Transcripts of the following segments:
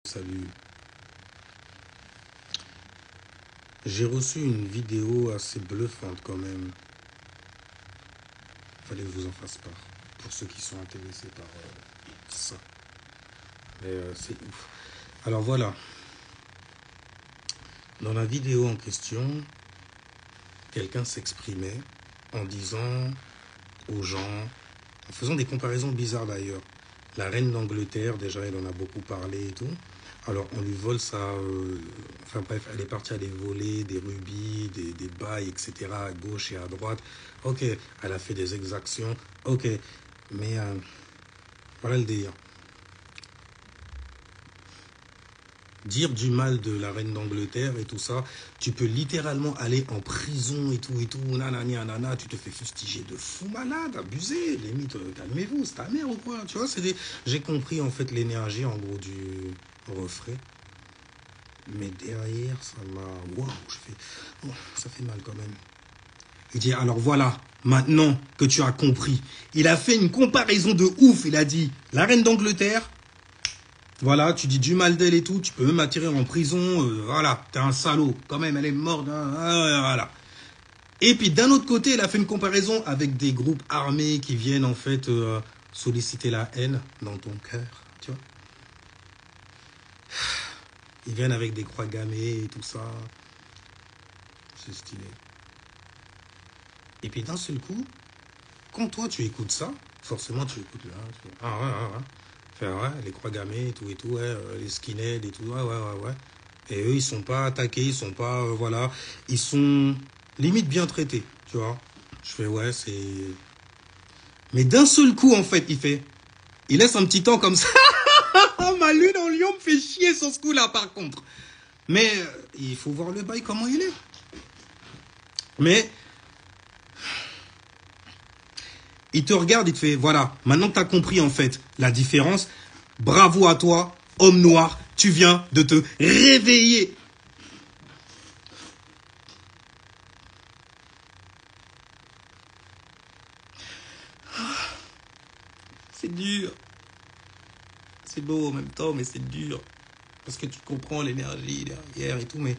Salut. J'ai reçu une vidéo assez bluffante quand même. Fallait que je vous en fasse part. Pour ceux qui sont intéressés par ça. Mais c'est ouf. Alors voilà. Dans la vidéo en question, quelqu'un s'exprimait en disant aux gens, en faisant des comparaisons bizarres d'ailleurs. La reine d'Angleterre, déjà elle en a beaucoup parlé et tout. Alors on lui vole ça, enfin bref, elle est partie aller voler des rubis, des bails, etc. à gauche et à droite. Ok, elle a fait des exactions, ok, mais voilà le délire. Dire du mal de la reine d'Angleterre et tout ça, tu peux littéralement aller en prison et tout, nanani, nanana, tu te fais fustiger de fou malade, abusé, limite, calmez-vous, c'est ta mère ou quoi, tu vois, j'ai compris en fait l'énergie en gros du refrain, mais derrière, ça m'a, waouh, oh, ça fait mal quand même. Il dit, alors voilà, maintenant que tu as compris, il a fait une comparaison de ouf, il a dit, la reine d'Angleterre, voilà, tu dis du mal d'elle et tout, tu peux même attirer en prison, voilà, t'es un salaud, quand même, elle est morte, hein, voilà. Et puis d'un autre côté, il a fait une comparaison avec des groupes armés qui viennent en fait solliciter la haine dans ton cœur, tu vois. Ils viennent avec des croix gammées et tout ça, c'est stylé. Et puis d'un seul coup, quand toi tu écoutes ça, forcément tu écoutes là, tu fais, ah ouais. Enfin, ouais, les croix gammées et tout, ouais, les skinheads et tout, ouais. Et eux, ils sont pas attaqués, ils sont pas, voilà, ils sont limite bien traités, tu vois. Je fais, ouais, c'est... Mais d'un seul coup, en fait, il laisse un petit temps comme ça. Ma lune en lion me fait chier sur ce coup-là, par contre. Mais il faut voir le bail, comment il est. Mais il te regarde, il te fait, voilà, maintenant que tu as compris, en fait, la différence, bravo à toi, homme noir, tu viens de te réveiller. C'est dur. C'est beau en même temps, mais c'est dur. Parce que tu comprends l'énergie derrière et tout, mais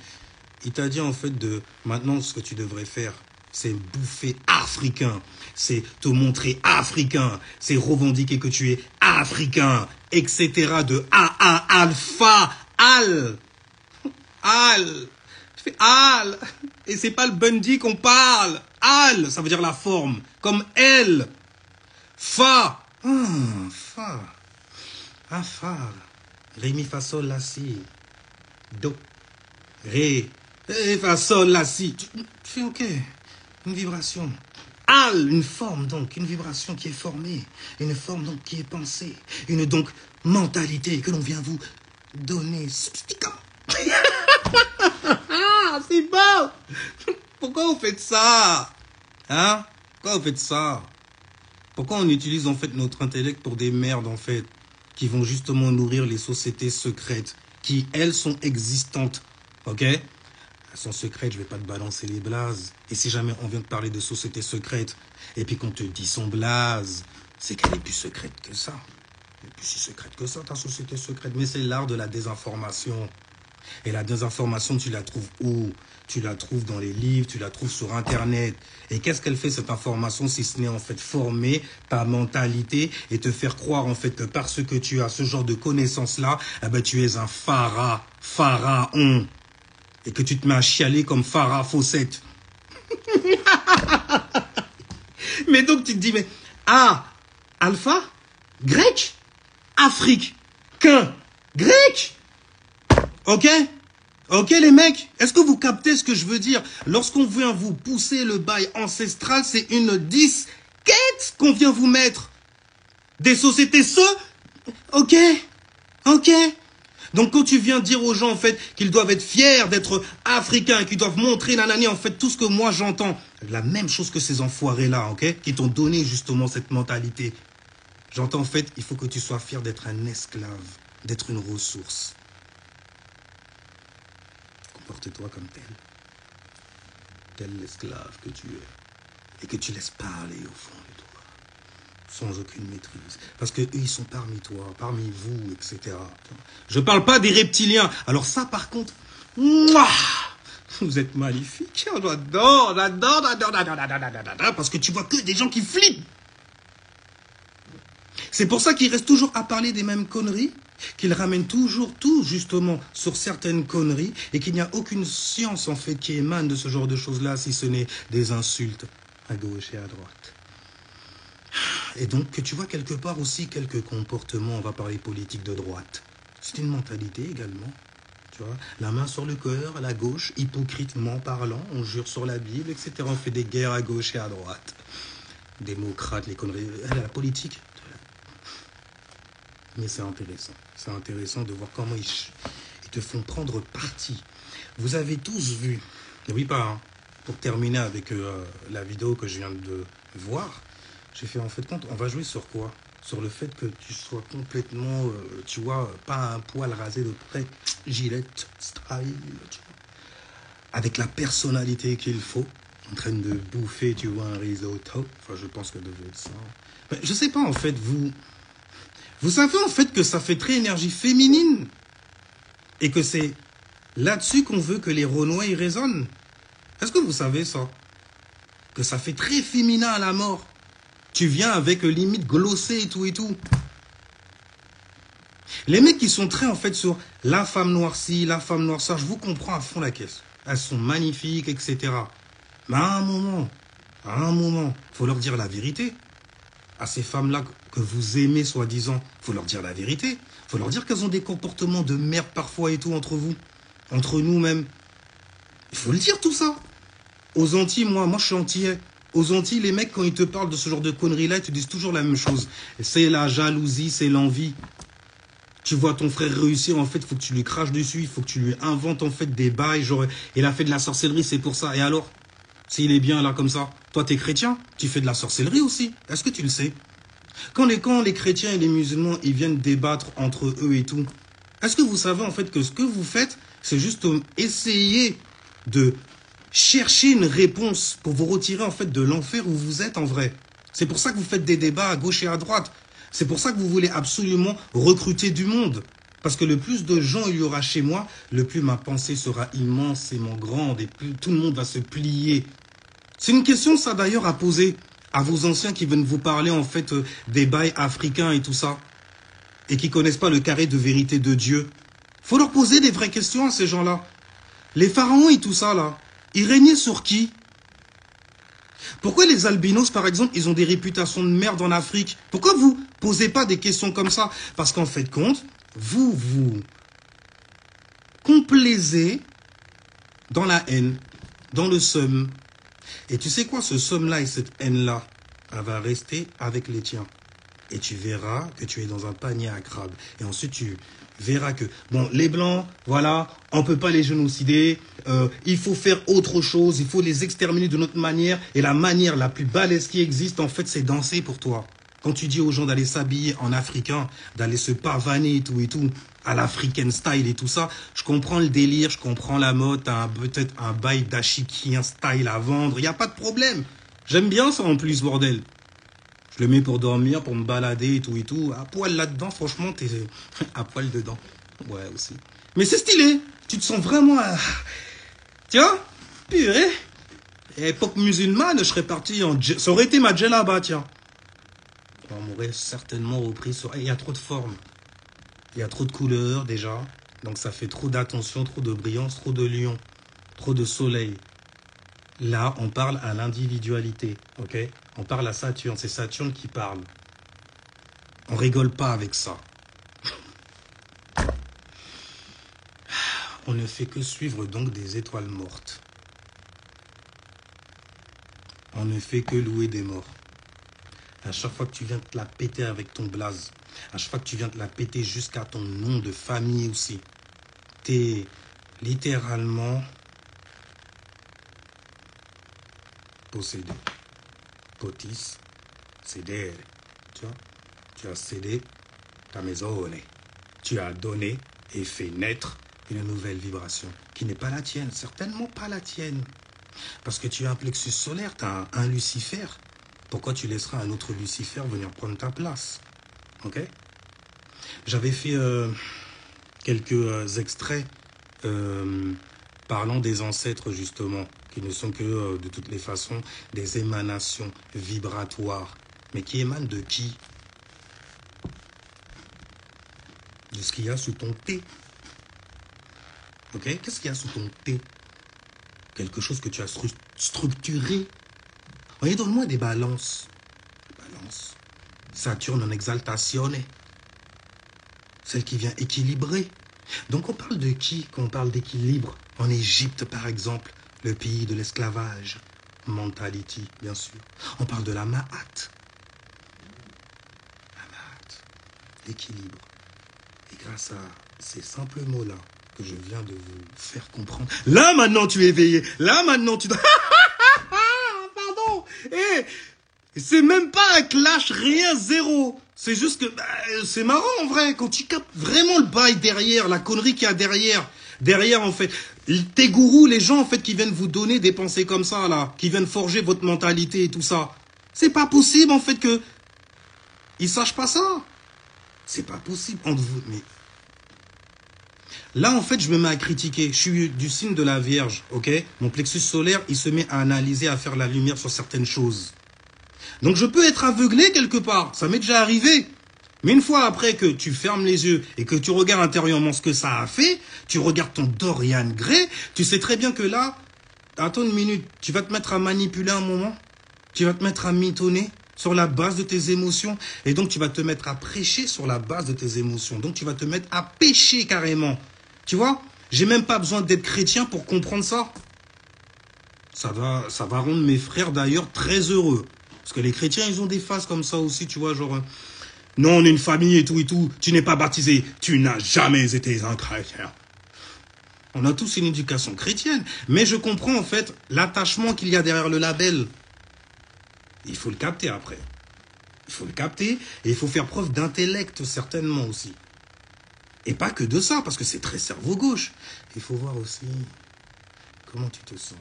il t'a dit en fait de maintenant ce que tu devrais faire, c'est bouffer africain, c'est te montrer africain, c'est revendiquer que tu es africain, etc. De alpha, al. Je fais al. Et c'est pas le Bundy qu'on parle. Al, ça veut dire la forme. Comme elle. Fa. Fa. Ah, fa. Ré, mi, fa, sol, la, si. Do. Ré. Ré, fa, sol, la, si. Tu fais ok. Une vibration. Al, une forme donc, une vibration qui est formée. Une forme donc qui est pensée. Une donc mentalité que l'on vient vous donner substiquement. Ah, c'est bon. Pourquoi vous faites ça? Hein? Pourquoi vous faites ça? Pourquoi on utilise en fait notre intellect pour des merdes en fait qui vont justement nourrir les sociétés secrètes qui elles sont existantes, ok? Elles sont secrètes, je vais pas te balancer les blazes. Et si jamais on vient de parler de sociétés secrètes et puis qu'on te dit son blaze, c'est qu'elle est plus secrète que ça. Elle est plus si secrète que ça ta société secrète. Mais c'est l'art de la désinformation. Et la désinformation, tu la trouves où? Tu la trouves dans les livres, tu la trouves sur Internet. Et qu'est-ce qu'elle fait cette information si ce n'est en fait former ta mentalité et te faire croire en fait que parce que tu as ce genre de connaissances-là, eh ben, tu es un pharaon. Et que tu te mets à chialer comme Farah Fawcett. Mais donc tu te dis, mais alpha, grec, Afrique, grec. Ok? Ok les mecs, est-ce que vous captez ce que je veux dire? Lorsqu'on vient vous pousser le bail ancestral, c'est une disquette qu'on vient vous mettre. Des sociétés ok? Donc quand tu viens dire aux gens en fait qu'ils doivent être fiers d'être africains, qu'ils doivent montrer nanani, en fait tout ce que moi j'entends, la même chose que ces enfoirés là, ok? Qui t'ont donné justement cette mentalité. J'entends en fait, il faut que tu sois fier d'être un esclave, d'être une ressource. Comporte-toi comme tel l'esclave que tu es, et que tu laisses parler au fond de toi. sans aucune maîtrise. Parce qu'eux, ils sont parmi toi, parmi vous, etc. Je ne parle pas des reptiliens. Alors ça, par contre, mouah, vous êtes magnifiques. J'adore, parce que tu vois que des gens qui flippent. C'est pour ça qu'ils restent toujours à parler des mêmes conneries, qu'ils ramènent toujours tout, justement, sur certaines conneries, et qu'il n'y a aucune science, en fait, qui émane de ce genre de choses-là, si ce n'est des insultes à gauche et à droite. Et donc, que tu vois quelque part aussi quelques comportements, on va parler politique de droite. C'est une mentalité également. Tu vois, la main sur le cœur, à la gauche, hypocritement parlant, on jure sur la Bible, etc. On fait des guerres à gauche et à droite. Démocrates, les conneries, la politique. Mais c'est intéressant. C'est intéressant de voir comment ils te font prendre parti. Vous avez tous vu, n'oublie pas, hein, pour terminer avec la vidéo que je viens de voir, j'ai fait en fait compte, on va jouer sur quoi? Sur le fait que tu sois complètement, tu vois, pas un poil rasé de près, gilette, style, tu vois, avec la personnalité qu'il faut, en train de bouffer, tu vois, un risotto. Enfin, je pense que ça devait être ça. Mais je sais pas, en fait, vous savez en fait que ça fait très énergie féminine et que c'est là-dessus qu'on veut que les Renois y résonnent. Est-ce que vous savez ça? Que ça fait très féminin à la mort. Tu viens avec limite glossé et tout et tout. Les mecs qui sont très en fait sur la femme noircie, la femme noircie, je vous comprends à fond la caisse. Elles sont magnifiques, etc. Mais à un moment, faut leur dire la vérité. À ces femmes-là que vous aimez, soi-disant, faut leur dire la vérité. Faut leur dire qu'elles ont des comportements de merde parfois et tout entre vous. Entre nous même. Il faut le dire tout ça. Aux Antilles, moi je suis antillais. Aux Antilles, les mecs, quand ils te parlent de ce genre de conneries-là, ils te disent toujours la même chose. C'est la jalousie, c'est l'envie. Tu vois ton frère réussir, en fait, il faut que tu lui craches dessus, il faut que tu lui inventes en fait des bails, genre, il a fait de la sorcellerie, c'est pour ça. Et alors? S'il est bien là comme ça, toi t'es chrétien, tu fais de la sorcellerie aussi. Est-ce que tu le sais? Quand les chrétiens et les musulmans, ils viennent débattre entre eux et tout, est-ce que vous savez en fait que ce que vous faites, c'est juste essayer de chercher une réponse pour vous retirer en fait de l'enfer où vous êtes en vrai. C'est pour ça que vous faites des débats à gauche et à droite. C'est pour ça que vous voulez absolument recruter du monde. Parce que le plus de gens il y aura chez moi, le plus ma pensée sera immensément grande et plus tout le monde va se plier. C'est une question ça d'ailleurs à poser à vos anciens qui viennent vous parler en fait des bails africains et tout ça. Et qui connaissent pas le carré de vérité de Dieu. Faut leur poser des vraies questions à ces gens-là. Les pharaons et tout ça là, ils régnaient sur qui? Pourquoi les albinos, par exemple, ils ont des réputations de merde en Afrique? Pourquoi vous posez pas des questions comme ça? Parce qu'en fait, compte, vous complaisez dans la haine, dans le seum. Et tu sais quoi, ce seum-là et cette haine-là, elle va rester avec les tiens. Et tu verras que tu es dans un panier à crabes. Et ensuite, tu verras que, bon, les Blancs, voilà, on ne peut pas les génocider, il faut faire autre chose, il faut les exterminer de notre manière. Et la manière la plus balèze qui existe, en fait, c'est danser pour toi. Quand tu dis aux gens d'aller s'habiller en africain, d'aller se pavaner et tout, à l'african style et tout ça, je comprends le délire, je comprends la mode, t'as peut-être un bail d'achikien style à vendre, il n'y a pas de problème. J'aime bien ça en plus, bordel. Je le mets pour dormir, pour me balader et tout. À poil là-dedans, franchement, t'es à poil dedans. Ouais, aussi. Mais c'est stylé. Tu te sens vraiment... Tiens, purée. Époque musulmane, je serais parti en... Ça aurait été ma djellaba, tiens. On m'aurait certainement repris sur... Il y a trop de formes. Il y a trop de couleurs, déjà. Donc ça fait trop d'attention, trop de brillance, trop de lion, trop de soleil. Là, on parle à l'individualité, ok? On parle à Saturne, c'est Saturne qui parle. On rigole pas avec ça. On ne fait que suivre donc des étoiles mortes. On ne fait que louer des morts. À chaque fois que tu viens te la péter avec ton blaze, à chaque fois que tu viens te la péter jusqu'à ton nom de famille aussi, t'es littéralement possédé. Potis, cédé. Tu vois, tu as cédé ta maison. Tu as donné et fait naître une nouvelle vibration qui n'est pas la tienne, certainement pas la tienne. Parce que tu as un plexus solaire, tu as un Lucifer. pourquoi tu laisseras un autre Lucifer venir prendre ta place? Ok? J'avais fait quelques extraits parlant des ancêtres, justement, qui ne sont que, de toutes les façons, des émanations vibratoires. Mais qui émanent de qui? De ce qu'il y a sous ton thé. Ok? Qu'est-ce qu'il y a sous ton thé? Quelque chose que tu as structuré. Voyez, donne-moi des balances. Balance. Saturne en exaltazione. Celle qui vient équilibrer. Donc on parle de qui quand on parle d'équilibre? En Égypte, par exemple, le pays de l'esclavage. Mentality, bien sûr. On parle de la Ma'at. La Ma'at. L'équilibre. Et grâce à ces simples mots-là que je viens de vous faire comprendre. Là, maintenant, tu es éveillé. Là, maintenant, tu dois... Pardon. C'est même pas un clash, rien, zéro. C'est juste que c'est marrant en vrai, quand tu captes vraiment le bail derrière, la connerie qu'il y a derrière. Derrière en fait, tes gourous, les gens en fait qui viennent vous donner des pensées comme ça là, qui viennent forger votre mentalité et tout ça. C'est pas possible en fait que ils sachent pas ça. C'est pas possible entre vous. Mais là en fait je me mets à critiquer. Je suis du signe de la Vierge, ok? Mon plexus solaire il se met à analyser, à faire la lumière sur certaines choses. Donc je peux être aveuglé quelque part, ça m'est déjà arrivé. Mais une fois après que tu fermes les yeux et que tu regardes intérieurement ce que ça a fait, tu regardes ton Dorian Gray, tu sais très bien que là, attends une minute, tu vas te mettre à manipuler un moment, tu vas te mettre à mitonner sur la base de tes émotions, et donc tu vas te mettre à prêcher sur la base de tes émotions. Donc tu vas te mettre à pécher carrément. Tu vois, j'ai même pas besoin d'être chrétien pour comprendre ça. Ça va rendre mes frères d'ailleurs très heureux. Parce que les chrétiens, ils ont des phases comme ça aussi, tu vois, genre... Non, on est une famille et tout, tu n'es pas baptisé, tu n'as jamais été un chrétien. On a tous une éducation chrétienne, mais je comprends en fait l'attachement qu'il y a derrière le label. Il faut le capter après. Il faut le capter et il faut faire preuve d'intellect certainement aussi. Et pas que de ça, parce que c'est très cerveau gauche. Il faut voir aussi comment tu te sens,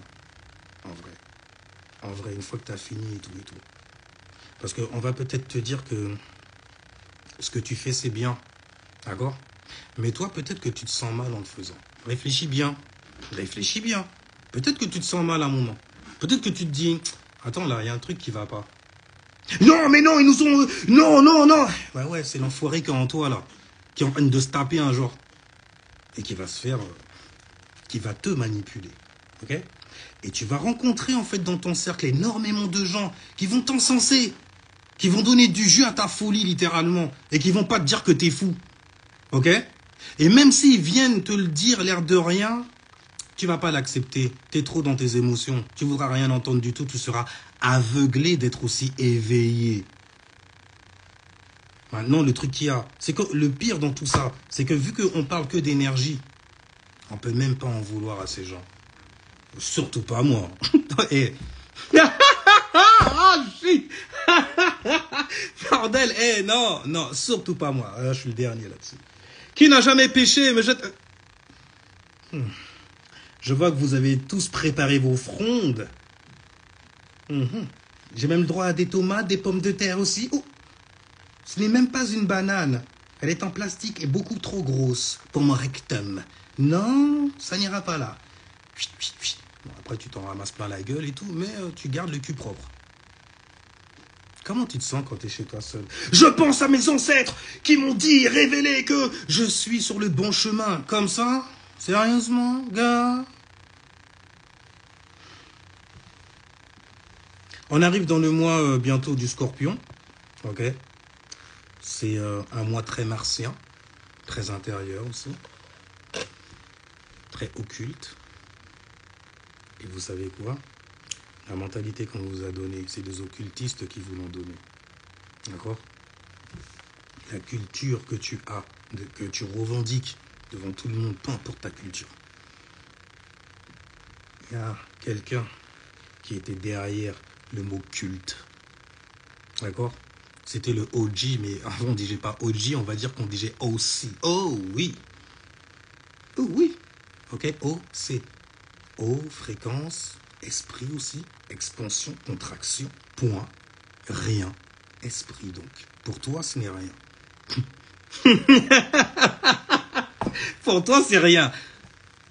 en vrai. En vrai, une fois que tu as fini et tout. Parce qu'on va peut-être te dire que ce que tu fais, c'est bien. D'accord? Mais toi, peut-être que tu te sens mal en le faisant. Réfléchis bien. Réfléchis bien. Peut-être que tu te sens mal à un moment. Peut-être que tu te dis, attends, là, il y a un truc qui va pas. Non, mais non, ils nous ont... Non. Ouais, c'est l'enfoiré qui est en toi, là. Qui est en train de se taper un jour. Et qui va se faire... qui va te manipuler. Ok? Et tu vas rencontrer, en fait, dans ton cercle, énormément de gens qui vont t'encenser. Qui vont donner du jus à ta folie, littéralement. Et qui vont pas te dire que t'es fou. Ok? Et même s'ils viennent te le dire, l'air de rien, tu vas pas l'accepter. T'es trop dans tes émotions. Tu voudras rien entendre du tout. Tu seras aveuglé d'être aussi éveillé. Maintenant, le truc qu'il y a, c'est que le pire dans tout ça, c'est que vu qu'on parle que d'énergie, on peut même pas en vouloir à ces gens. Surtout pas moi. Et... Ah, shit. Bordel, non, surtout pas moi. Là, je suis le dernier là-dessus. Qui n'a jamais péché, mais je vois que vous avez tous préparé vos frondes. J'ai même le droit à des tomates, des pommes de terre aussi. Oh, ce n'est même pas une banane. Elle est en plastique et beaucoup trop grosse pour mon rectum. Non, ça n'ira pas là. Bon, après, tu t'en ramasses plein la gueule et tout, mais tu gardes le cul propre. Comment tu te sens quand tu es chez toi seul? Je pense à mes ancêtres qui m'ont dit, révélé que je suis sur le bon chemin. Comme ça? Sérieusement, gars? On arrive dans le mois bientôt du Scorpion. Ok? C'est un mois très martien, très intérieur aussi, très occulte. Et vous savez quoi? La mentalité qu'on vous a donnée, c'est des occultistes qui vous l'ont donnée. D'accord? La culture que tu as, que tu revendiques devant tout le monde, peu importe ta culture. Il y a quelqu'un qui était derrière le mot culte. D'accord? C'était le OG, mais avant on disait pas OG, on va dire qu'on disait OC. Oh oui! Oh oui! Ok? OC. O, fréquence, esprit aussi, expansion, contraction, point. Rien. Esprit, donc. Pour toi, ce n'est rien. Pour toi, c'est rien.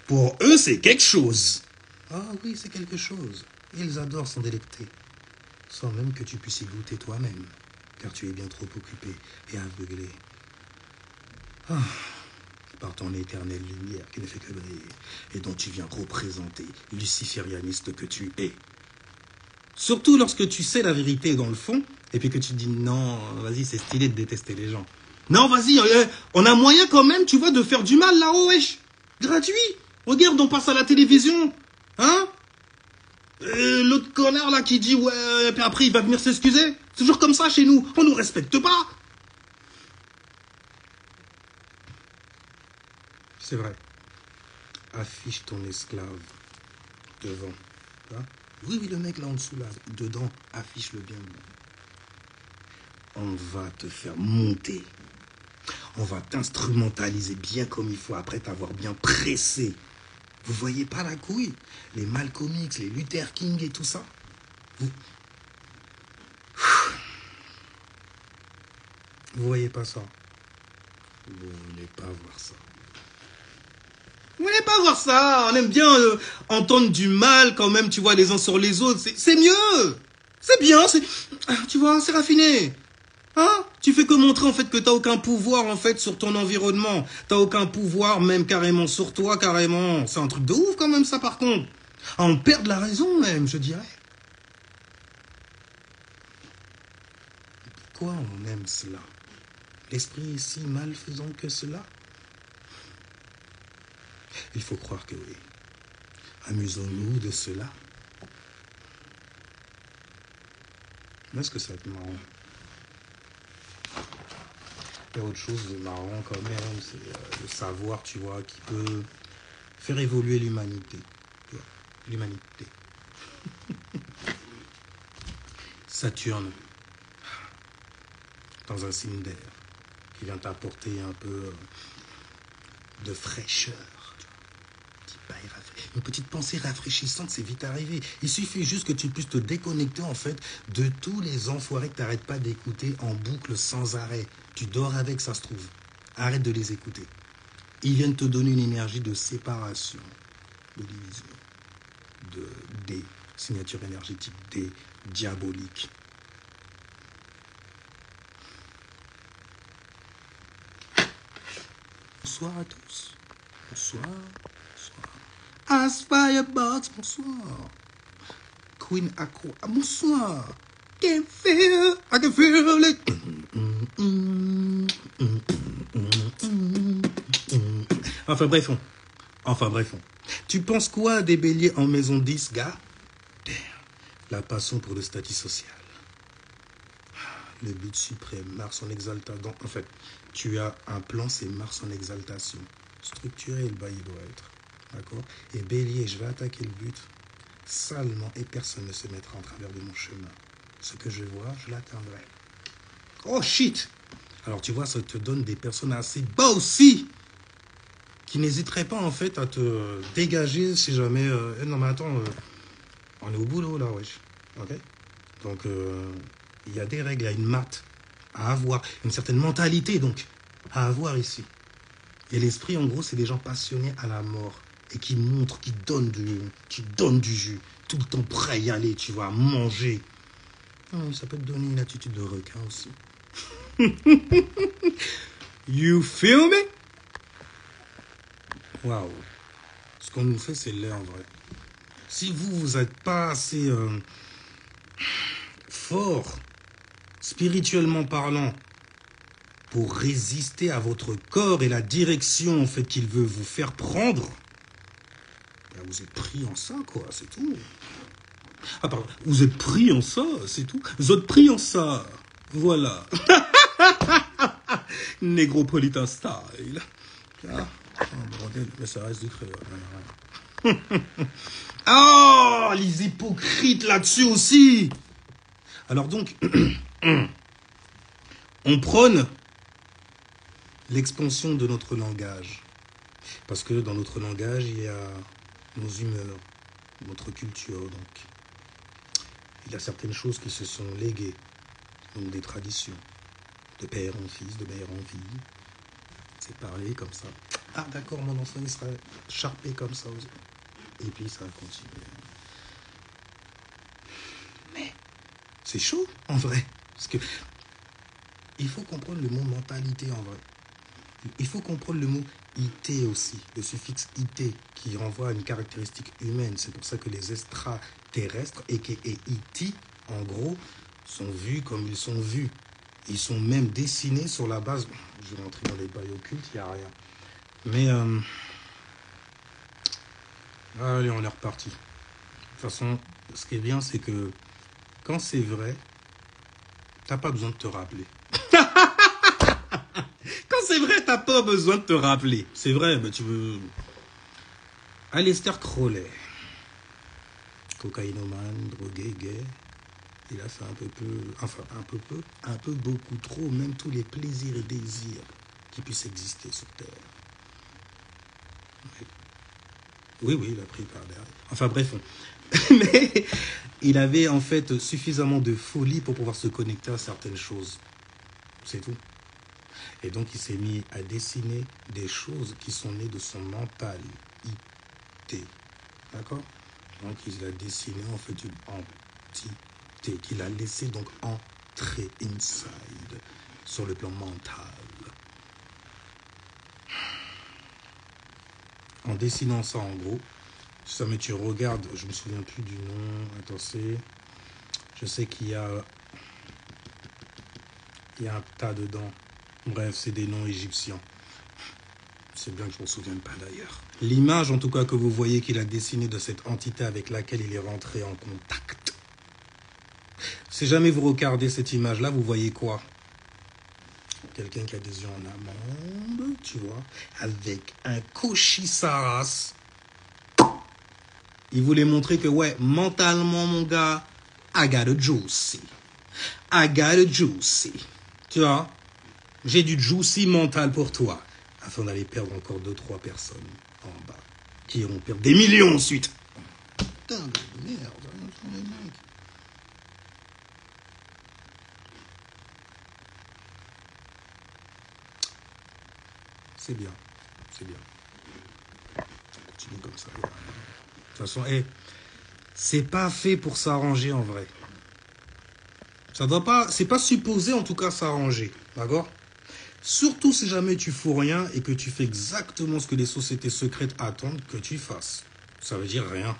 Pour eux, c'est quelque chose. Ah oui, c'est quelque chose. Ils adorent s'en délecter. Sans même que tu puisses y goûter toi-même. Car tu es bien trop occupé et aveuglé. Ah, par ton éternelle lumière qui ne fait que briller. Et dont tu viens représenter, luciférianiste que tu es. Surtout lorsque tu sais la vérité dans le fond, et puis que tu dis non, vas-y, c'est stylé de détester les gens. Non, vas-y, on a moyen quand même, tu vois, de faire du mal là-haut, wesh. Gratuit. Regarde, on passe à la télévision. Hein? L'autre connard là qui dit ouais, puis après il va venir s'excuser. C'est toujours comme ça chez nous. On nous respecte pas. C'est vrai. Affiche ton esclave devant. Hein? Oui, oui, le mec là en dessous là, dedans, affiche-le bien. On va te faire monter. On va t'instrumentaliser bien comme il faut après t'avoir bien pressé. Vous voyez pas la couille? Les Malcolm X, les Luther King et tout ça. Vous voyez pas ça? Vous voulez pas voir ça? Vous voulez pas voir ça? On aime bien entendre du mal quand même, tu vois, les uns sur les autres. C'est mieux. C'est bien, tu vois, c'est raffiné. Hein? Tu fais que montrer en fait que t'as aucun pouvoir en fait sur ton environnement. T'as aucun pouvoir même carrément sur toi, carrément. C'est un truc de ouf quand même ça par contre. À en perdre la raison même, je dirais. Pourquoi on aime cela? L'esprit est si malfaisant que cela? Il faut croire que oui. Amusons-nous de cela. Est-ce que ça va être marrant? Il y a autre chose de marrant quand même, c'est le savoir, tu vois, qui peut faire évoluer l'humanité. L'humanité. Saturne, dans un signe d'air, qui vient t'apporter un peu de fraîcheur. Une petite pensée rafraîchissante, c'est vite arrivé. Il suffit juste que tu puisses te déconnecter en fait de tous les enfoirés que tu n'arrêtes pas d'écouter en boucle sans arrêt. Tu dors avec, ça se trouve. Arrête de les écouter. Ils viennent te donner une énergie de séparation, de division, des signatures énergétiques, des diaboliques. Bonsoir à tous. Bonsoir. As Firebox, bonsoir. Queen Aqua, bonsoir. I can feel it. Enfin bref. Tu penses quoi des béliers en maison 10, gars? La passion pour le statut social. Le but suprême, Mars en exaltation. En fait, tu as un plan, c'est Mars en exaltation. Structuré, le bail doit être. D'accord? Et bélier, je vais attaquer le but salement et personne ne se mettra en travers de mon chemin. Ce que je vois, je l'atteindrai. Oh shit! Alors tu vois, ça te donne des personnes assez bas aussi qui n'hésiteraient pas en fait à te dégager si jamais... non mais attends, on est au boulot là, wesh. Ok? Donc il y a des règles, il y a une maths à avoir, une certaine mentalité donc à avoir ici. Et l'esprit en gros, c'est des gens passionnés à la mort. Et qui montre, qui donne du jus, tout le temps prêt à y aller, tu vois, à manger. Ça peut te donner une attitude de requin aussi. You feel me? Waouh. Ce qu'on nous fait, c'est l'air en vrai. Si vous n'êtes pas assez fort, spirituellement parlant, pour résister à votre corps et la direction en fait qu'il veut vous faire prendre, vous êtes pris en ça, quoi, c'est tout. Ah, pardon, vous êtes pris en ça, c'est tout. Vous êtes pris en ça. Voilà. Négropolitain style. Ah, bordel, mais ça reste du créole. Oh, les hypocrites là-dessus aussi. Alors donc, on prône l'expansion de notre langage. Parce que dans notre langage, il y a nos humeurs, notre culture, donc. Il y a certaines choses qui se sont léguées donc des traditions, de père en fils, de mère en fille. C'est parler comme ça. Ah d'accord, mon enfant il sera charpé comme ça aussi. Et puis ça va continuer. Mais c'est chaud en vrai. Parce que il faut comprendre le mot mentalité en vrai. Il faut comprendre le mot IT aussi, le suffixe IT qui renvoie à une caractéristique humaine. C'est pour ça que les extraterrestres, aka IT, en gros, sont vus comme ils sont vus. Ils sont même dessinés sur la base... Je vais rentrer dans les bails occultes, il n'y a rien. Mais... allez, on est reparti. De toute façon, ce qui est bien, c'est que quand c'est vrai, t'as pas besoin de te rappeler. Quand c'est vrai, t'as pas besoin de te rappeler. C'est vrai, bah tu veux... Aleister Crowley. Cocaïnomane, drogué, gay. Il a fait un peu beaucoup trop, même tous les plaisirs et désirs qui puissent exister sur Terre. Oui, il a pris par derrière. Enfin bref, mais il avait en fait suffisamment de folie pour pouvoir se connecter à certaines choses. C'est tout. Et donc il s'est mis à dessiner des choses qui sont nées de son mentalité. D'accord? Donc il a dessiné en fait une entité qu'il a laissé donc entrer inside sur le plan mental. En dessinant ça en gros, ça mais tu regardes, je me souviens plus du nom, attends, je sais qu'il y a un tas dedans. Bref, c'est des noms égyptiens. C'est bien que je ne m'en souvienne pas d'ailleurs. L'image en tout cas que vous voyez qu'il a dessinée de cette entité avec laquelle il est rentré en contact. Si jamais vous regardez cette image-là, vous voyez quoi? Quelqu'un qui a des yeux en amande, tu vois, avec un cochisaras. Il voulait montrer que, ouais, mentalement, mon gars, I got a juicy. I got a juicy. Tu vois, j'ai du juicy mental pour toi. Afin d'aller perdre encore 2-3 personnes en bas. Qui iront perdre des millions ensuite. Putain de merde, les mecs. C'est bien, c'est bien. On continue comme ça. De toute façon, c'est pas fait pour s'arranger en vrai. Ça doit pas, c'est pas supposé en tout cas s'arranger, d'accord? Surtout si jamais tu fous rien et que tu fais exactement ce que les sociétés secrètes attendent que tu fasses. Ça veut dire rien.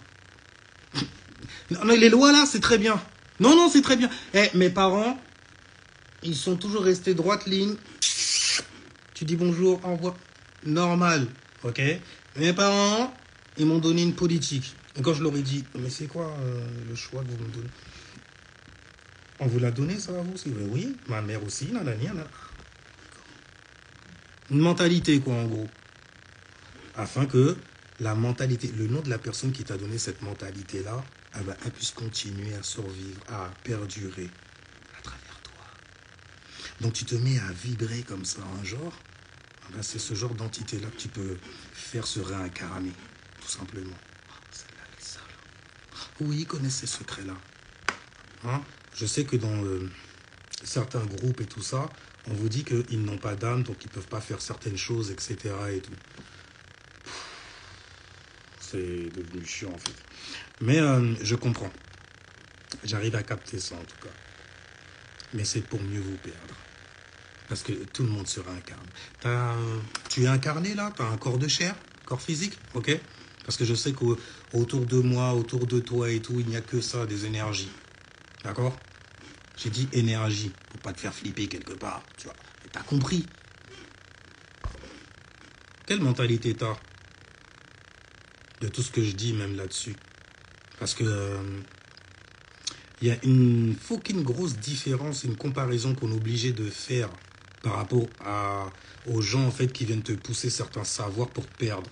Non, mais les lois là, c'est très bien. Non, c'est très bien. Mes parents, ils sont toujours restés droite ligne. Tu dis bonjour, au revoir. Normal, ok? Mes parents, ils m'ont donné une politique. Et quand je leur ai dit, mais c'est quoi le choix que vous me donnez? On vous l'a donné, ça, à vous? Oui, ma mère aussi, nanani. Une mentalité, quoi, en gros. Afin que la mentalité, le nom de la personne qui t'a donné cette mentalité-là, elle puisse continuer à survivre, à perdurer à travers toi. Donc tu te mets à vibrer comme ça, un genre. C'est ce genre d'entité-là que tu peux faire se réincarner, tout simplement. Celle-là, elle est sale. Oui, ils connaissent ces secrets-là. Hein? Je sais que dans certains groupes et tout ça, on vous dit qu'ils n'ont pas d'âme, donc ils ne peuvent pas faire certaines choses, etc. et tout. C'est devenu chiant, en fait. Mais je comprends. J'arrive à capter ça, en tout cas. Mais c'est pour mieux vous perdre. Parce que tout le monde se réincarne. Tu es incarné, là? Tu as un corps de chair? Corps physique? Ok? Parce que je sais qu'autour de moi, autour de toi et tout, il n'y a que ça, des énergies. D'accord? J'ai dit énergie, pour pas te faire flipper quelque part, tu vois. Mais t'as compris. Quelle mentalité t'as? De tout ce que je dis, même là-dessus. Parce que il y a une fucking grosse différence, une comparaison qu'on est obligé de faire par rapport aux gens, en fait, qui viennent te pousser certains savoirs pour te perdre.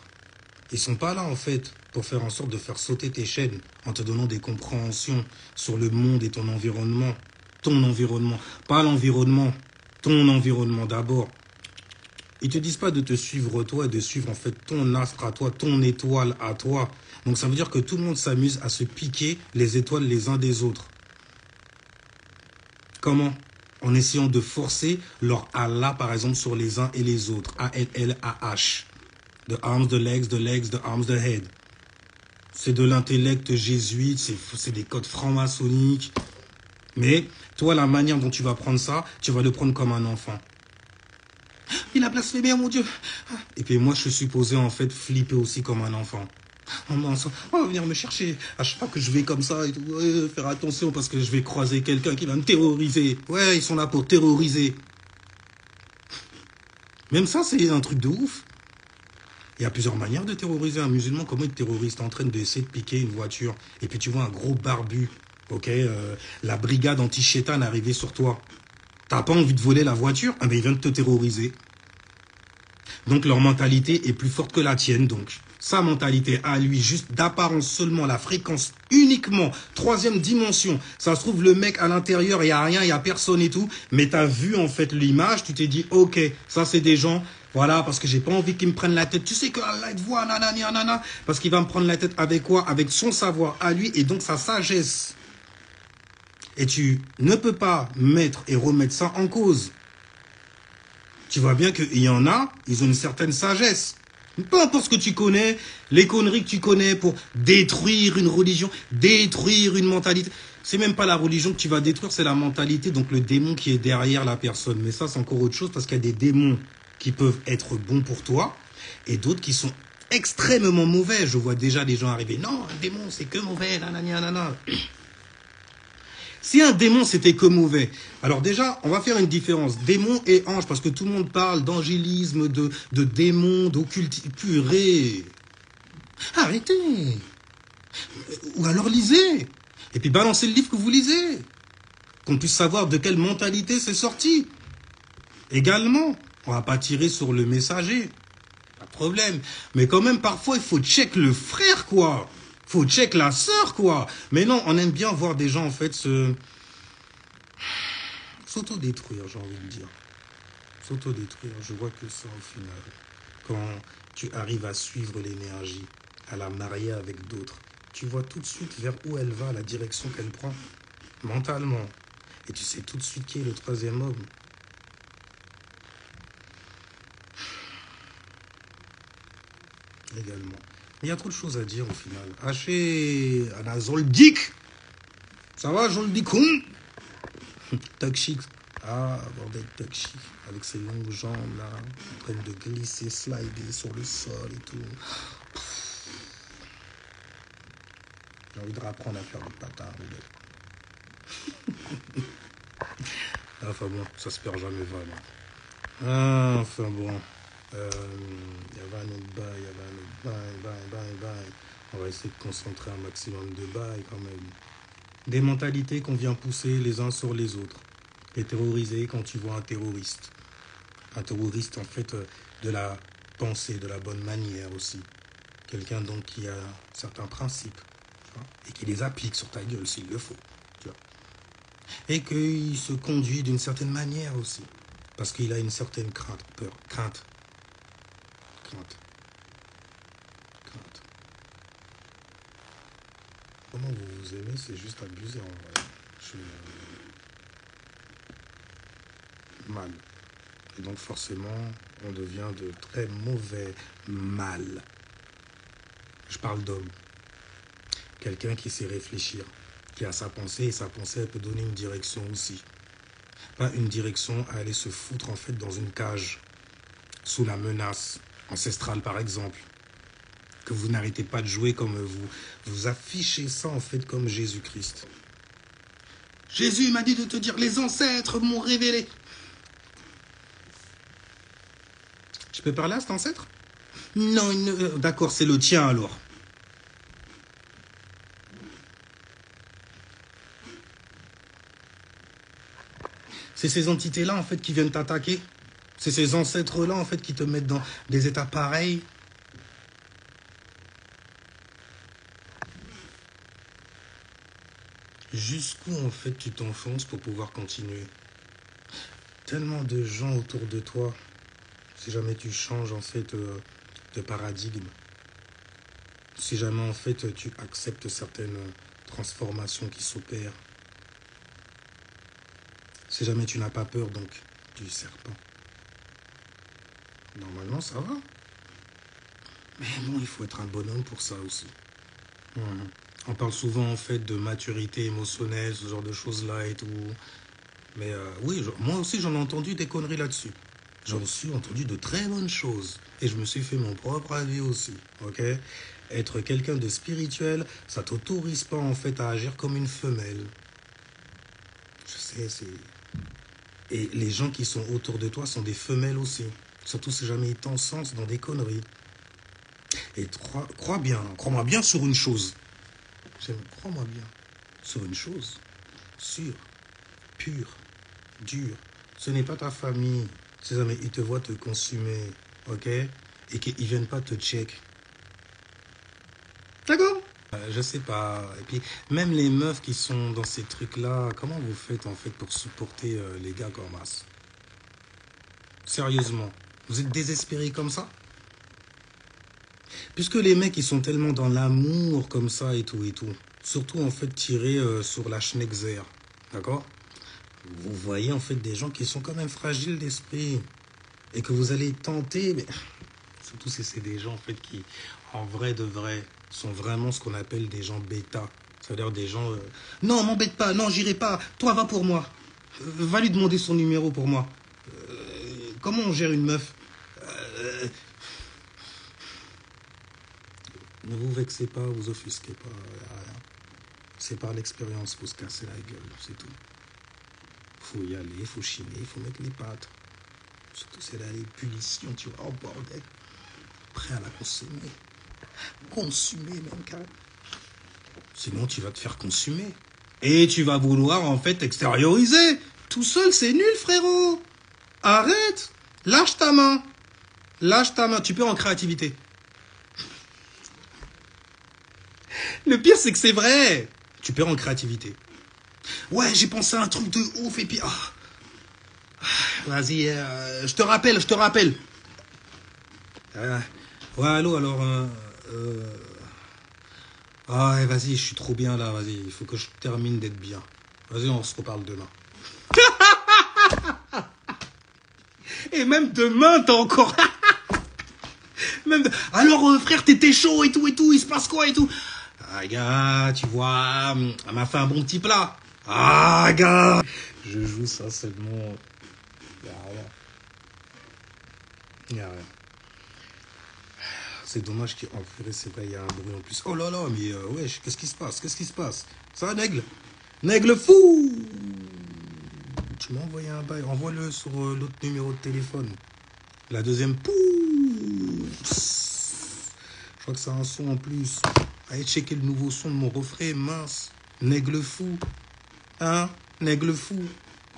Ils sont pas là, en fait, pour faire en sorte de faire sauter tes chaînes en te donnant des compréhensions sur le monde et ton environnement. Ton environnement. Pas l'environnement. Ton environnement d'abord. Ils te disent pas de te suivre toi et de suivre, en fait, ton astre à toi, ton étoile à toi. Donc ça veut dire que tout le monde s'amuse à se piquer les étoiles les uns des autres. Comment? en essayant de forcer leur Allah, par exemple, sur les uns et les autres. A-L-L-A-H. The arms, the legs, the arms, the head. C'est de l'intellect jésuite, c'est des codes francs-maçonniques. Mais toi, la manière dont tu vas prendre ça, tu vas le prendre comme un enfant. Il a blasphémé, mon Dieu. Et puis moi, je suis supposé en fait flipper aussi comme un enfant. On va venir me chercher. À chaque fois que je vais comme ça et tout, ouais, faire attention parce que je vais croiser quelqu'un qui va me terroriser. Ouais, ils sont là pour terroriser. Même ça, c'est un truc de ouf. Il y a plusieurs manières de terroriser un musulman. Comment il terrorise? T'es en train d'essayer de piquer une voiture et puis tu vois un gros barbu. Ok, la brigade anti-chétane arrivée sur toi. T'as pas envie de voler la voiture? Ah ben ils viennent te terroriser. Donc leur mentalité est plus forte que la tienne. Donc sa mentalité à lui, juste d'apparence seulement, la fréquence uniquement, troisième dimension. Ça se trouve le mec à l'intérieur, il n'y a rien, il n'y a personne et tout. Mais tu as vu en fait l'image, tu t'es dit ok, ça c'est des gens, voilà, parce que j'ai pas envie qu'ils me prennent la tête. Tu sais que Allah te voit, nanani, nanana, parce qu'il va me prendre la tête avec quoi? Avec son savoir à lui et donc sa sagesse. Et tu ne peux pas mettre et remettre ça en cause. Tu vois bien qu'il y en a, ils ont une certaine sagesse. Peu importe ce que tu connais, les conneries que tu connais pour détruire une religion, détruire une mentalité. C'est même pas la religion que tu vas détruire, c'est la mentalité, donc le démon qui est derrière la personne. Mais ça, c'est encore autre chose parce qu'il y a des démons qui peuvent être bons pour toi et d'autres qui sont extrêmement mauvais. Je vois déjà des gens arriver. Non, un démon, c'est que mauvais, nanani, nanana. Si un démon, c'était que mauvais, alors déjà, on va faire une différence. Démon et ange, parce que tout le monde parle d'angélisme, de démon, d'occultisme. Purée. Arrêtez. Ou alors lisez. Et puis balancez le livre que vous lisez. Qu'on puisse savoir de quelle mentalité c'est sorti. Également, on va pas tirer sur le messager. Pas de problème. Mais quand même, parfois, il faut check le frère, quoi. Faut check la sœur, quoi. Mais non, on aime bien voir des gens, en fait, s'autodétruire, j'ai envie de dire. S'autodétruire, je vois que ça, au final. Quand tu arrives à suivre l'énergie, à la marier avec d'autres, tu vois tout de suite vers où elle va, la direction qu'elle prend, mentalement. Et tu sais tout de suite qui est le troisième homme. Également. Il y a trop de choses à dire au final. Haché, Anna Zoldyck. Ça va, Zoldyck? Toxic. Ah, bordel, Toxic. Avec ses longues jambes là, en train de glisser, slider sur le sol et tout. J'ai envie de réapprendre à faire du patin à rouler. Enfin bon, ça se perd jamais vraiment. Ah, enfin bon. Il y avait un autre bail, bail. On va essayer de concentrer un maximum de bail quand même. Des mentalités qu'on vient pousser les uns sur les autres. Et terroriser quand tu vois un terroriste. Un terroriste en fait de la pensée, de la bonne manière aussi. Quelqu'un donc qui a certains principes. Tu vois, et qui les applique sur ta gueule s'il le faut. Tu vois. Et qu'il se conduit d'une certaine manière aussi. Parce qu'il a une certaine crainte, peur, crainte. Comment vous vous aimez, c'est juste abusé en vrai. Je suis mal. Et donc forcément, on devient de très mauvais mal. Je parle d'homme. Quelqu'un qui sait réfléchir, qui a sa pensée, et sa pensée, elle peut donner une direction aussi. Pas une direction à aller se foutre en fait dans une cage, sous la menace ancestrale par exemple. Que vous n'arrêtez pas de jouer comme vous affichez ça en fait comme Jésus-Christ. Jésus m'a dit de te dire, les ancêtres m'ont révélé. Je peux parler à cet ancêtre? Non, d'accord, c'est le tien alors. C'est ces entités-là en fait qui viennent t'attaquer. C'est ces ancêtres-là en fait qui te mettent dans des états pareils. Jusqu'où en fait tu t'enfonces pour pouvoir continuer? Tellement de gens autour de toi. Si jamais tu changes en fait de paradigme. Si jamais en fait tu acceptes certaines transformations qui s'opèrent. Si jamais tu n'as pas peur, donc, du serpent. Normalement, ça va. Mais bon, il faut être un bonhomme pour ça aussi. On parle souvent, en fait, de maturité émotionnelle, ce genre de choses-là et tout. Mais oui, moi aussi, j'en ai entendu des conneries là-dessus. J'en suis entendu de très bonnes choses. Et je me suis fait mon propre avis aussi, ok? Être quelqu'un de spirituel, ça t'autorise pas, en fait, à agir comme une femelle. Je sais, c'est... Et les gens qui sont autour de toi sont des femelles aussi. Surtout si jamais ils t'encensent dans des conneries. Et crois-moi bien sur une chose. Crois-moi bien sur une chose. Sûre, pure, dure. Ce n'est pas ta famille. Si jamais ils te voient te consumer, ok? Et qu'ils viennent pas te check. D'accord? Je sais pas. Et puis, même les meufs qui sont dans ces trucs-là, comment vous faites en fait pour supporter les gars comme ça? Sérieusement, vous êtes désespérés comme ça? Puisque les mecs, ils sont tellement dans l'amour comme ça et tout. Surtout en fait tirés sur la schneckzer. D'accord? Vous voyez en fait des gens qui sont quand même fragiles d'esprit. Et que vous allez tenter, mais surtout si c'est des gens en fait qui, en vrai de vrai, sont vraiment ce qu'on appelle des gens bêta. C'est-à-dire des gens... non, m'embête pas, non, j'irai pas, toi va pour moi. Va lui demander son numéro pour moi. Comment on gère une meuf? Ne vous vexez pas, vous offusquez pas. C'est par l'expérience, faut se casser la gueule, c'est tout. Faut y aller, faut chiner, faut mettre les pattes. Surtout c'est là les punitions, tu vois, oh bordel. Prêt à la consommer. Consumer même, carrément. Sinon, tu vas te faire consumer. Et tu vas vouloir, en fait, extérioriser. Tout seul, c'est nul, frérot. Arrête. Lâche ta main. Lâche ta main. Tu peux en créativité. Le pire, c'est que c'est vrai. Tu perds en créativité. Ouais, j'ai pensé à un truc de ouf et puis... Vas-y, je te rappelle. Ouais, allô, alors... Ah ouais, vas-y, je suis trop bien là, vas-y. Il faut que je termine d'être bien. Vas-y, on se reparle demain. Et même demain, t'as encore... Alors, frère, t'étais chaud et tout, il se passe quoi et tout? Ah, gars, tu vois, elle m'a fait un bon petit plat. Ah, gars. Je joue ça seulement. Y a rien. C'est dommage qu'en fait, c'est vrai, il y a un bruit en plus. Oh là là, mais wesh, qu'est-ce qui se passe? Ça va, Nègle? Nègle fou! Tu m'as envoyé un bail. Envoie-le sur l'autre numéro de téléphone. La deuxième, pouh! Je crois que ça a un son en plus. Allez checker le nouveau son de mon refrain, mince. Nègle fou. Hein? Nègle fou.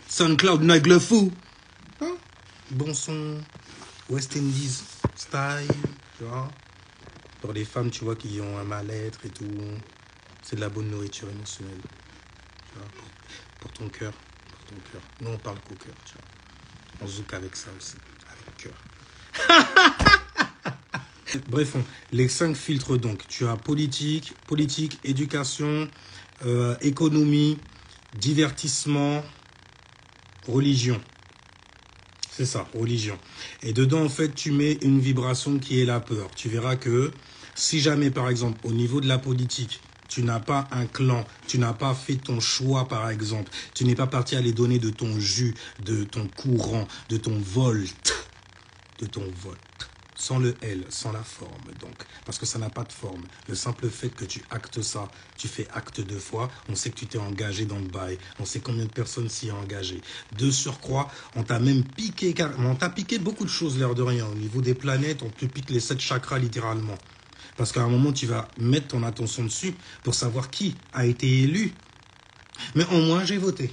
SoundCloud, Nègle fou. Hein? Bon son. West Indies style. Tu vois? Pour les femmes, tu vois, qui ont un mal-être et tout. C'est de la bonne nourriture émotionnelle. Tu vois? Pour ton cœur. Nous, on parle qu'au cœur, tu vois. On zouk avec ça aussi. Avec cœur. Bref, les 5 filtres donc. Tu as politique, éducation, économie, divertissement, religion. C'est ça, religion. Et dedans, en fait, tu mets une vibration qui est la peur. Tu verras que si jamais, par exemple, au niveau de la politique, tu n'as pas un clan, tu n'as pas fait ton choix, par exemple, tu n'es pas parti aller donner de ton jus, de ton courant, de ton volt, sans le L, sans la forme, donc, parce que ça n'a pas de forme. Le simple fait que tu actes ça, tu fais acte 2 fois, on sait que tu t'es engagé dans le bail, on sait combien de personnes s'y ont engagé. De surcroît, on t'a même piqué, on t'a piqué beaucoup de choses, l'air de rien. Au niveau des planètes, on te pique les 7 chakras littéralement. Parce qu'à un moment, tu vas mettre ton attention dessus pour savoir qui a été élu. Mais au moins, j'ai voté.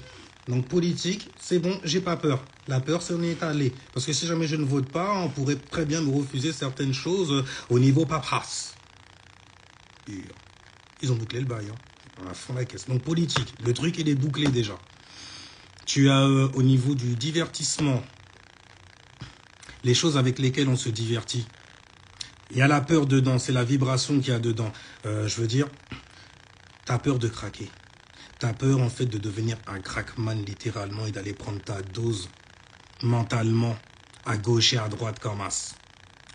Donc, politique, c'est bon, j'ai pas peur. La peur, c'est on est allé. Parce que si jamais je ne vote pas, on pourrait très bien me refuser certaines choses au niveau paperasse. Ils ont bouclé le bail, hein, à fond la caisse. Donc, politique, le truc, il est bouclé déjà. Tu as au niveau du divertissement, les choses avec lesquelles on se divertit. Il y a la peur dedans, c'est la vibration qu'il y a dedans. Je veux dire, tu as peur de craquer. T'as peur, en fait, de devenir un crackman, littéralement, et d'aller prendre ta dose mentalement, à gauche et à droite, comme as.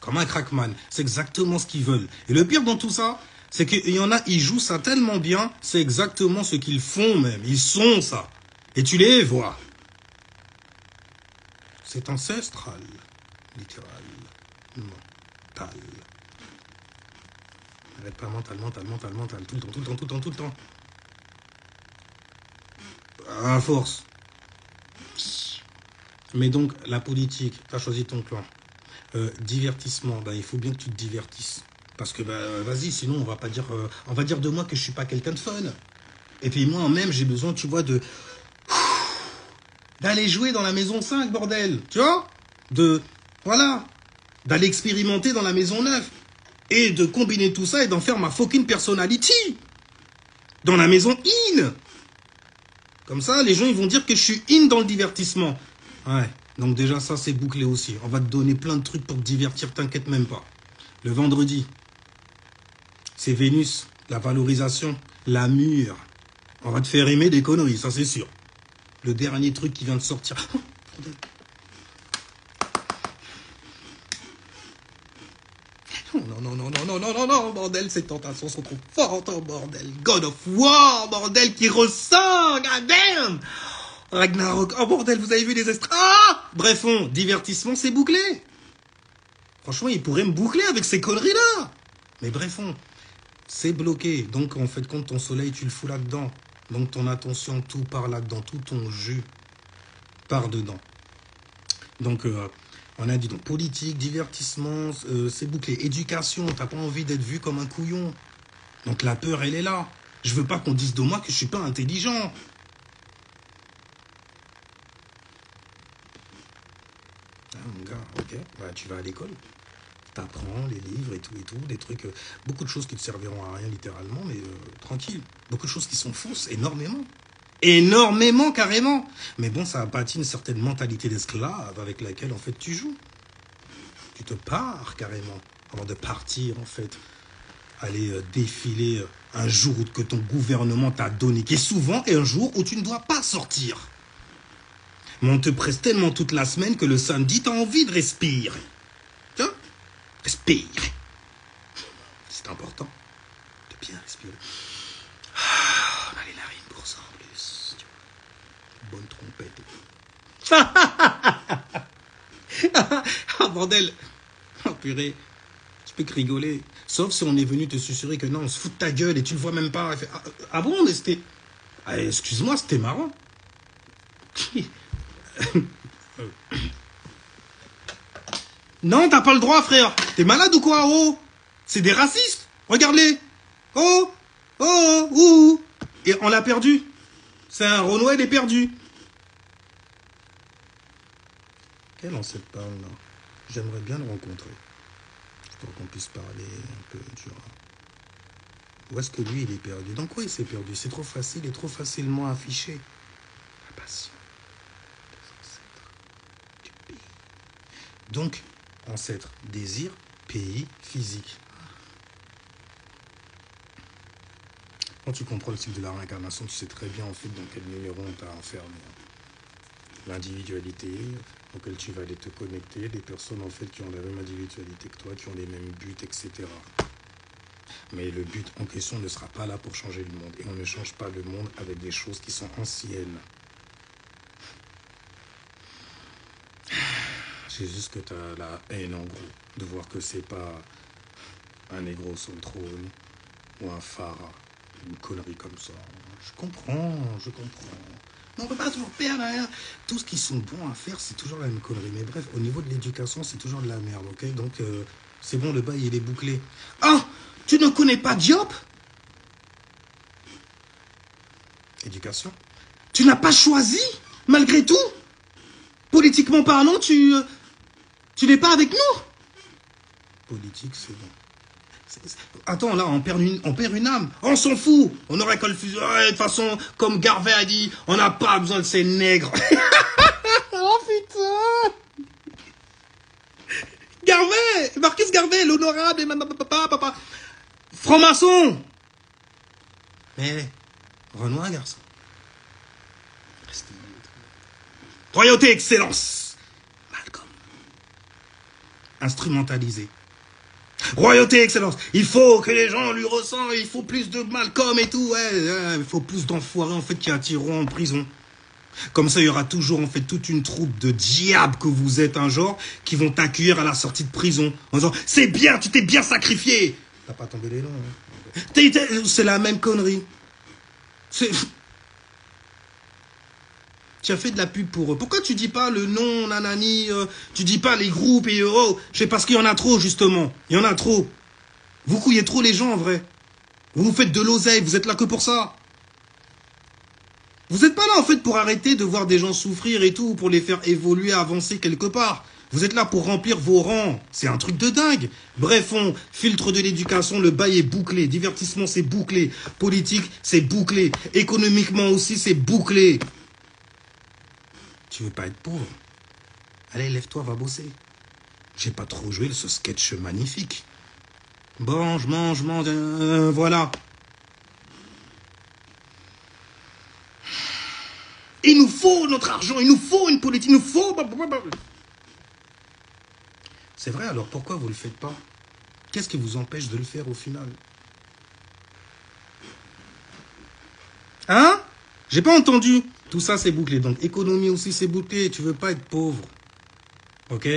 Comme un crackman. C'est exactement ce qu'ils veulent. Et le pire dans tout ça, c'est qu'il y en a, ils jouent ça tellement bien, c'est exactement ce qu'ils font même. Ils sont ça. Et tu les vois. C'est ancestral. Littéral. Mental. Arrête pas mental. Tout le temps. À force. Mais donc, la politique, tu as choisi ton clan. Divertissement, il faut bien que tu te divertisses. Parce que, vas-y, sinon, on va dire de moi que je suis pas quelqu'un de fun. Et puis moi, même, j'ai besoin, tu vois, d'aller jouer dans la maison 5, bordel. Tu vois? Voilà. D'aller expérimenter dans la maison 9. Et de combiner tout ça et d'en faire ma fucking personality. Dans la maison in. Comme ça, les gens, ils vont dire que je suis in dans le divertissement. Ouais. Donc déjà, ça, c'est bouclé aussi. On va te donner plein de trucs pour te divertir, t'inquiète même pas. Le vendredi, c'est Vénus, la valorisation, la mûre. On va te faire aimer des conneries, ça c'est sûr. Le dernier truc qui vient de sortir. Oh, bordel. Non, bordel, ces tentations sont trop fortes, oh, bordel. God of War, bordel, qui ressort, goddamn. Ragnarok, oh bordel, vous avez vu les extraits? Ah, bref, divertissement, c'est bouclé. Franchement, il pourrait me boucler avec ces conneries-là. Mais bref, c'est bloqué. Donc, en fait, compte ton soleil, tu le fous là-dedans. Donc, ton attention, tout part là-dedans. Tout ton jus part dedans. Donc, on a dit donc politique, divertissement, c'est bouclé. Éducation, t'as pas envie d'être vu comme un couillon. Donc, la peur, elle est là. Je veux pas qu'on dise de moi que je suis pas intelligent. Mon gars, ok, tu vas à l'école, t'apprends les livres et tout, des trucs, beaucoup de choses qui te serviront à rien littéralement, mais tranquille. Beaucoup de choses qui sont fausses, énormément carrément. Mais bon, ça a bâti une certaine mentalité d'esclave avec laquelle en fait tu joues. Tu te pars carrément avant de partir en fait, aller défiler un jour que ton gouvernement t'a donné, qui est souvent un jour où tu ne dois pas sortir. Mais on te presse tellement toute la semaine que le samedi, t'as envie de respirer. Tiens, respire. C'est important de bien respirer. On a les narines pour ça en plus. Bonne trompette. Ah bordel. Oh purée. Tu peux que rigoler. Sauf si on est venu te susurrer que non, on se fout de ta gueule et tu le vois même pas. Fait, ah bon, mais c'était... Ah, excuse-moi, c'était marrant. Non, t'as pas le droit, frère. T'es malade ou quoi? Oh, c'est des racistes. Regarde-les. Oh, ouh. Et on l'a perdu. C'est un Renoir, il est perdu. Quel ancêtre parle là? J'aimerais bien le rencontrer. Pour qu'on puisse parler un peu, tu vois. Où est-ce que lui, il est perdu? Dans quoi il s'est perdu? C'est trop facile et trop facilement affiché. La passion. Donc, ancêtre, désir, pays, physique. Quand tu comprends le cycle de la réincarnation, tu sais très bien en fait dans quel numéro on t'a enfermé. L'individualité auquel tu vas aller te connecter, des personnes en fait qui ont la même individualité que toi, qui ont les mêmes buts, etc. Mais le but en question ne sera pas là pour changer le monde. Et on ne change pas le monde avec des choses qui sont anciennes. C'est juste que tu as la haine, en gros, de voir que c'est pas un négro sur le trône ou un phare, une connerie comme ça. Je comprends. Mais on peut pas toujours perdre, hein. Tout ce qu'ils sont bons à faire, c'est toujours la même connerie. Mais bref, au niveau de l'éducation, c'est toujours de la merde, ok? Donc, c'est bon, le bail, il est bouclé. Ah, tu ne connais pas Diop? Éducation. Tu n'as pas choisi, malgré tout? Politiquement parlant, tu n'es pas avec nous? Politique, c'est bon. Attends, là, on perd une âme. On s'en fout. On aurait qu'à le fusil. De toute façon, comme Garvey a dit, on n'a pas besoin de ces nègres. Oh putain. Garvey, Marcus Garvey, l'honorable et papa. Franc-maçon. Mais, Renoir, garçon. Royauté, excellence. Malcolm. Instrumentalisé. Royauté, excellence. Il faut que les gens lui ressentent, il faut plus de Malcolm et tout. Ouais, il faut plus d'enfoirés en fait qui attireront en prison. Comme ça, il y aura toujours en fait toute une troupe de diables que vous êtes un genre qui vont t'accueillir à la sortie de prison en disant c'est bien, tu t'es bien sacrifié. T'as pas tombé les dents. Hein. C'est la même connerie. Tu as fait de la pub pour eux. Pourquoi tu dis pas le nom, nanani, tu dis pas les groupes et oh, c'est parce qu'il y en a trop justement. Il y en a trop. Vous couillez trop les gens en vrai. Vous faites de l'oseille, vous êtes là que pour ça. Vous n'êtes pas là en fait pour arrêter de voir des gens souffrir et tout, pour les faire évoluer, avancer quelque part. Vous êtes là pour remplir vos rangs. C'est un truc de dingue. Bref, on filtre de l'éducation, le bail est bouclé. Divertissement, c'est bouclé. Politique, c'est bouclé. Économiquement aussi, c'est bouclé. Tu veux pas être pauvre? Allez, lève-toi, va bosser. J'ai pas trop joué ce sketch magnifique. Bon, je mange, voilà. Il nous faut notre argent, il nous faut une politique, il nous faut... C'est vrai, alors pourquoi vous ne le faites pas? Qu'est-ce qui vous empêche de le faire au final? Hein? J'ai pas entendu. Tout ça, c'est bouclé. Donc, économie aussi, c'est bouclé. Tu veux pas être pauvre. Ok?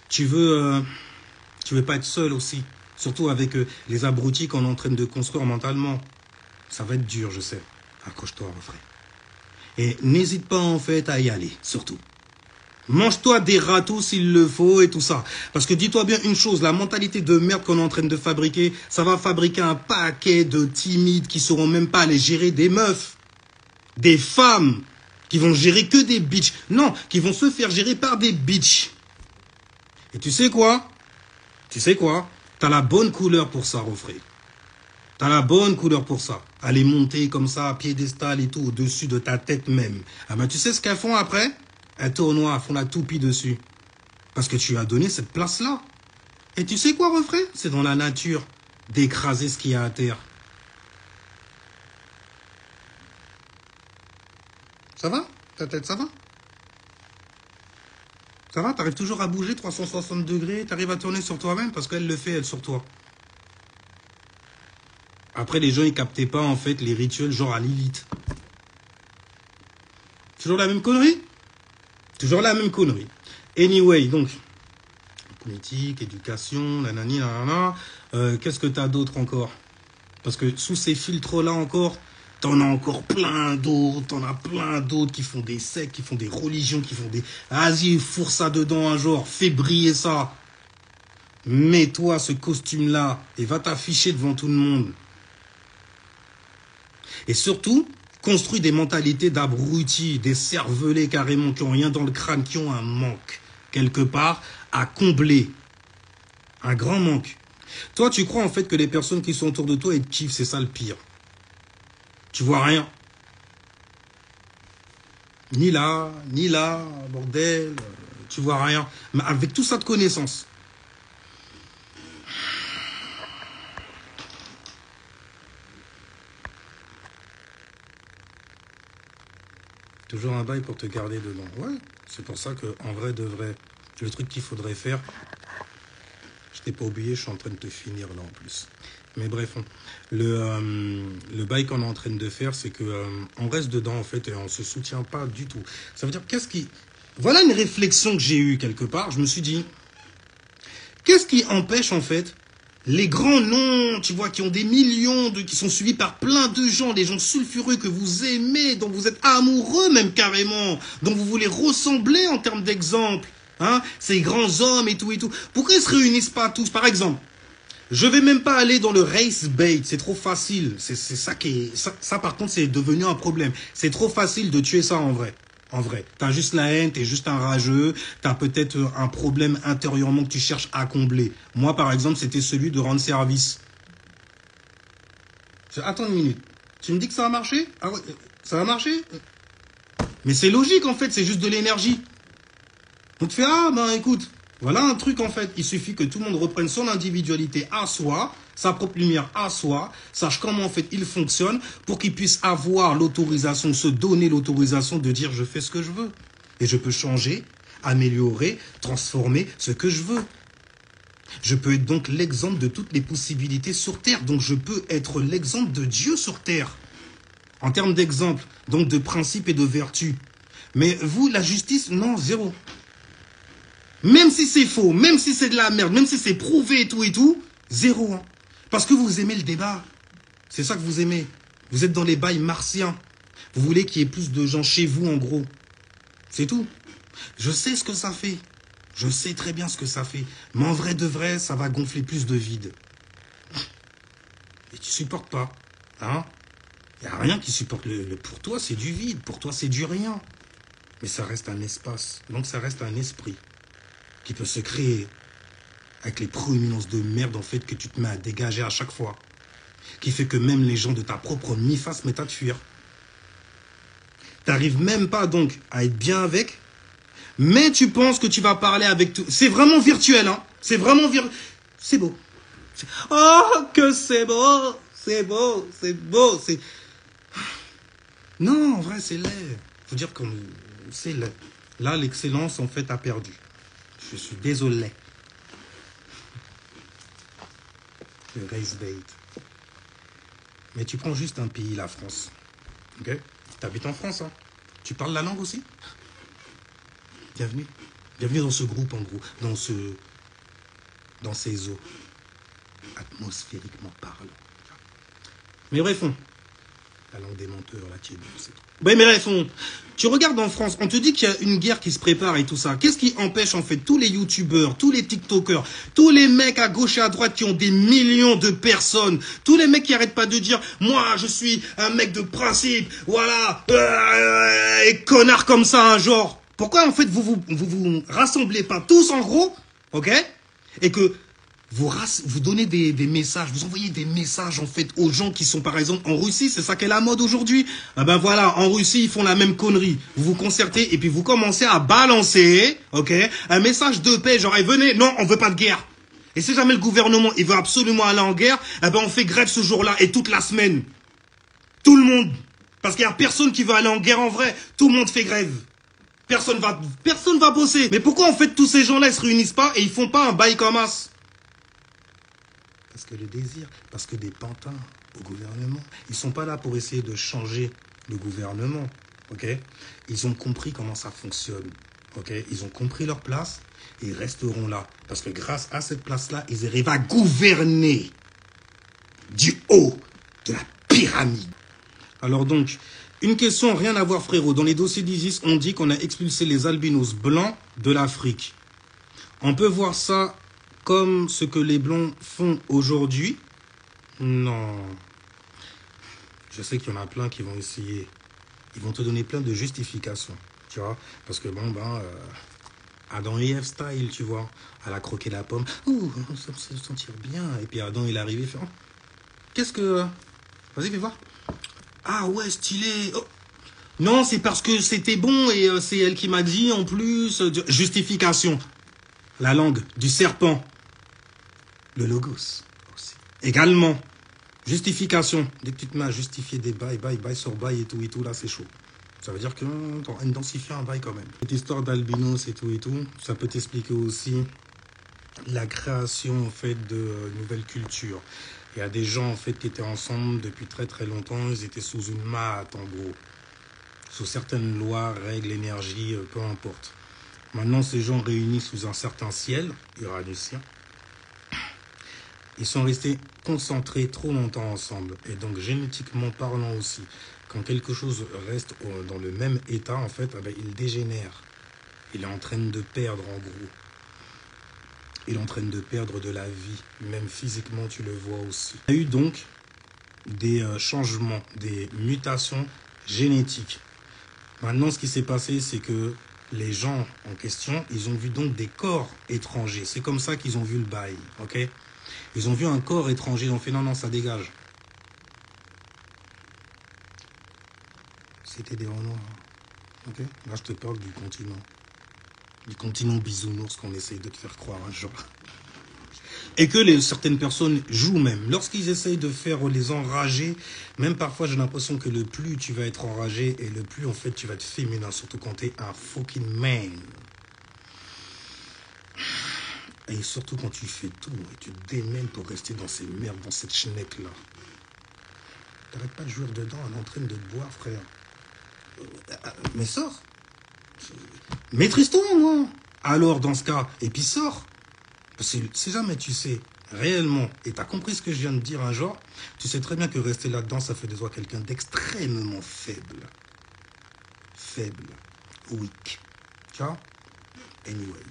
Tu veux pas être seul aussi. Surtout avec les abrutis qu'on est en train de construire mentalement. Ça va être dur, je sais. Accroche-toi, refrain. Et n'hésite pas en fait à y aller, surtout. Mange-toi des râteaux s'il le faut et tout ça. Parce que dis-toi bien une chose, la mentalité de merde qu'on est en train de fabriquer, ça va fabriquer un paquet de timides qui sauront même pas aller gérer des meufs. Des femmes qui vont gérer que des bitches. Non, qui vont se faire gérer par des bitches. Et tu sais quoi? T'as la bonne couleur pour ça, refrain. T'as la bonne couleur pour ça. Aller monter comme ça, piédestal et tout, au-dessus de ta tête même. Ah ben tu sais ce qu'elles font après? Elles tournoient, font la toupie dessus. Parce que tu as donné cette place-là. Et tu sais quoi, refrain? C'est dans la nature d'écraser ce qu'il y a à terre. Ça va? Ta tête, ça va? Ça va? T'arrives toujours à bouger 360 degrés, t'arrives à tourner sur toi-même parce qu'elle le fait, elle, sur toi. Après, les gens, ils captaient pas, en fait, les rituels genre à Lilith. Toujours la même connerie? Toujours la même connerie. Anyway, donc, politique, éducation, nanani, nanana. Qu'est-ce que t'as d'autre encore? Parce que sous ces filtres-là encore, t'en as encore plein d'autres. T'en as plein d'autres qui font des sectes, qui font des religions, qui font des... Vas-y, fourre ça dedans un jour, fais briller ça. Mets-toi ce costume-là et va t'afficher devant tout le monde. Et surtout, construis des mentalités d'abrutis, des cervelés carrément, qui n'ont rien dans le crâne, qui ont un manque, quelque part, à combler. Un grand manque. Toi, tu crois en fait que les personnes qui sont autour de toi, ils te kiffent, c'est ça le pire. Tu vois rien. Ni là, bordel, tu vois rien. Mais avec tout ça de connaissances. Toujours un bail pour te garder dedans. Ouais, c'est pour ça qu'en vrai, de vrai, le truc qu'il faudrait faire, je t'ai pas oublié, je suis en train de te finir là en plus. Mais bref, le bail qu'on est en train de faire, c'est que on reste dedans en fait et on se soutient pas du tout. Ça veut dire, voilà une réflexion que j'ai eue quelque part. Je me suis dit, qu'est-ce qui empêche en fait les grands noms, tu vois, qui ont des millions, qui sont suivis par plein de gens, les gens sulfureux que vous aimez, dont vous êtes amoureux même carrément, dont vous voulez ressembler en termes d'exemple, hein, ces grands hommes et tout et tout. Pourquoi ils se réunissent pas tous? Par exemple, je vais même pas aller dans le race bait, c'est trop facile. C'est ça qui est, ça par contre c'est devenu un problème. C'est trop facile de tuer ça en vrai. En vrai, t'as juste la haine, t'es juste un rageux, t'as peut-être un problème intérieurement que tu cherches à combler. Moi, par exemple, c'était celui de rendre service. Attends une minute, tu me dis que ça va marcher? Ah ouais, ça va marcher? Mais c'est logique en fait, c'est juste de l'énergie. On te fait, ah ben écoute, voilà un truc en fait, il suffit que tout le monde reprenne son individualité à soi, sa propre lumière à soi, sache comment en fait il fonctionne pour qu'il puisse avoir l'autorisation, se donner l'autorisation de dire je fais ce que je veux. Et je peux changer, améliorer, transformer ce que je veux. Je peux être donc l'exemple de toutes les possibilités sur Terre. Donc je peux être l'exemple de Dieu sur Terre. En termes d'exemple, donc de principe et de vertu. Mais vous, la justice, non, zéro. Même si c'est faux, même si c'est de la merde, même si c'est prouvé et tout, zéro. Hein. Parce que vous aimez le débat. C'est ça que vous aimez. Vous êtes dans les bails martiens. Vous voulez qu'il y ait plus de gens chez vous, en gros. C'est tout. Je sais ce que ça fait. Je sais très bien ce que ça fait. Mais en vrai de vrai, ça va gonfler plus de vide. Et tu supportes pas. Hein? Il n'y a rien qui supporte pour toi, c'est du vide. Pour toi, c'est du rien. Mais ça reste un espace. Donc ça reste un esprit qui peut se créer avec les proéminences de merde, en fait, que tu te mets à dégager à chaque fois. Qui fait que même les gens de ta propre mi-face mettent à te fuir. T'arrives même pas, donc, à être bien avec, mais tu penses que tu vas parler avec tout. C'est vraiment virtuel, hein. C'est vraiment c'est beau. Oh, que c'est beau. C'est beau, c'est beau. C'est... Non, en vrai, c'est laid. Faut dire que c'est laid. Là, l'excellence, en fait, a perdu. Je suis désolé. Le race bait. Mais tu prends juste un pays, la France. Ok? Tu habites en France, hein? Tu parles la langue aussi? Bienvenue. Bienvenue dans ce groupe, en gros. Dans ces eaux. Atmosphériquement parlant. Mais bref, la langue des menteurs, la tienne, c'est tout. Oui, mais bref, tu regardes en France, on te dit qu'il y a une guerre qui se prépare et tout ça. Qu'est-ce qui empêche en fait tous les youtubeurs, tous les tiktokers, tous les mecs à gauche et à droite qui ont des millions de personnes, tous les mecs qui arrêtent pas de dire « Moi, je suis un mec de principe, voilà, et connard comme ça, un genre ». Pourquoi en fait vous rassemblez pas tous en gros, ok? Et que vous donnez des messages, vous envoyez des messages en fait aux gens qui sont par exemple en Russie, c'est ça qu'est la mode aujourd'hui. Ah ben voilà, en Russie ils font la même connerie. Vous vous concertez et puis vous commencez à balancer, ok, un message de paix, genre hey, venez, non, on veut pas de guerre. Et si jamais le gouvernement il veut absolument aller en guerre, eh ben on fait grève ce jour-là et toute la semaine. Tout le monde, parce qu'il y a personne qui veut aller en guerre en vrai. Tout le monde fait grève. Personne va bosser. Mais pourquoi en fait tous ces gens-là ils se réunissent pas et ils font pas un bail comme as? Parce que le désir, parce que des pantins au gouvernement, ils sont pas là pour essayer de changer le gouvernement, ok? Ils ont compris comment ça fonctionne, ok? Ils ont compris leur place et ils resteront là. Parce que grâce à cette place-là, ils arrivent à gouverner du haut de la pyramide. Alors donc, une question, rien à voir frérot. Dans les dossiers d'ISIS, on dit qu'on a expulsé les albinos blancs de l'Afrique. On peut voir ça comme ce que les blancs font aujourd'hui. Non. Je sais qu'il y en a plein qui vont essayer. Ils vont te donner plein de justifications. Tu vois? Parce que bon, Adam et Ève style, tu vois. Elle a croqué la pomme. Ouh, ça me fait sentir bien. Et puis Adam, il est arrivé, fait, oh, qu'est-ce que... Vas-y, fais voir. Ah ouais, stylé. Oh. Non, c'est parce que c'était bon et c'est elle qui m'a dit en plus. Justification. La langue du serpent. Le logos aussi. Également. Justification. Dès que tu te mets à justifier des bails sur bail et tout, là c'est chaud. Ça veut dire que t'as intensifié un bail quand même. Cette histoire d'albinos et tout, ça peut t'expliquer aussi la création en fait de nouvelles cultures. Il y a des gens en fait qui étaient ensemble depuis très très longtemps, ils étaient sous une matte en gros. Sous certaines lois, règles, énergie, peu importe. Maintenant ces gens réunis sous un certain ciel, uranusien, ils sont restés concentrés trop longtemps ensemble. Et donc génétiquement parlant aussi, quand quelque chose reste dans le même état, en fait, il dégénère. Il est en train de perdre en gros. Il est en train de perdre de la vie. Même physiquement, tu le vois aussi. Il y a eu donc des changements, des mutations génétiques. Maintenant, ce qui s'est passé, c'est que les gens en question, ils ont vu donc des corps étrangers. C'est comme ça qu'ils ont vu le bail, ok? Ils ont vu un corps étranger, ils ont fait non, ça dégage. C'était des Renois, ok? Là, je te parle du continent. Du continent bisounours qu'on essaye de te faire croire un jour. Et que certaines personnes jouent même. Lorsqu'ils essayent de faire les enrager, même parfois j'ai l'impression que le plus tu vas être enragé et le plus en fait tu vas être féminin, surtout quand tu es un fucking man. Et surtout quand tu fais tout et tu te démènes pour rester dans ces merdes, dans cette schneck-là. T'arrêtes pas de jouer dedans, elle est en train de te boire, frère. Mais sors. Maîtrise-toi, moi. Alors, dans ce cas, et puis sors. Parce que si jamais tu sais réellement, et tu as compris ce que je viens de dire un jour, tu sais très bien que rester là-dedans, ça fait de toi quelqu'un d'extrêmement faible. Faible. Weak. Tu vois? Anyway.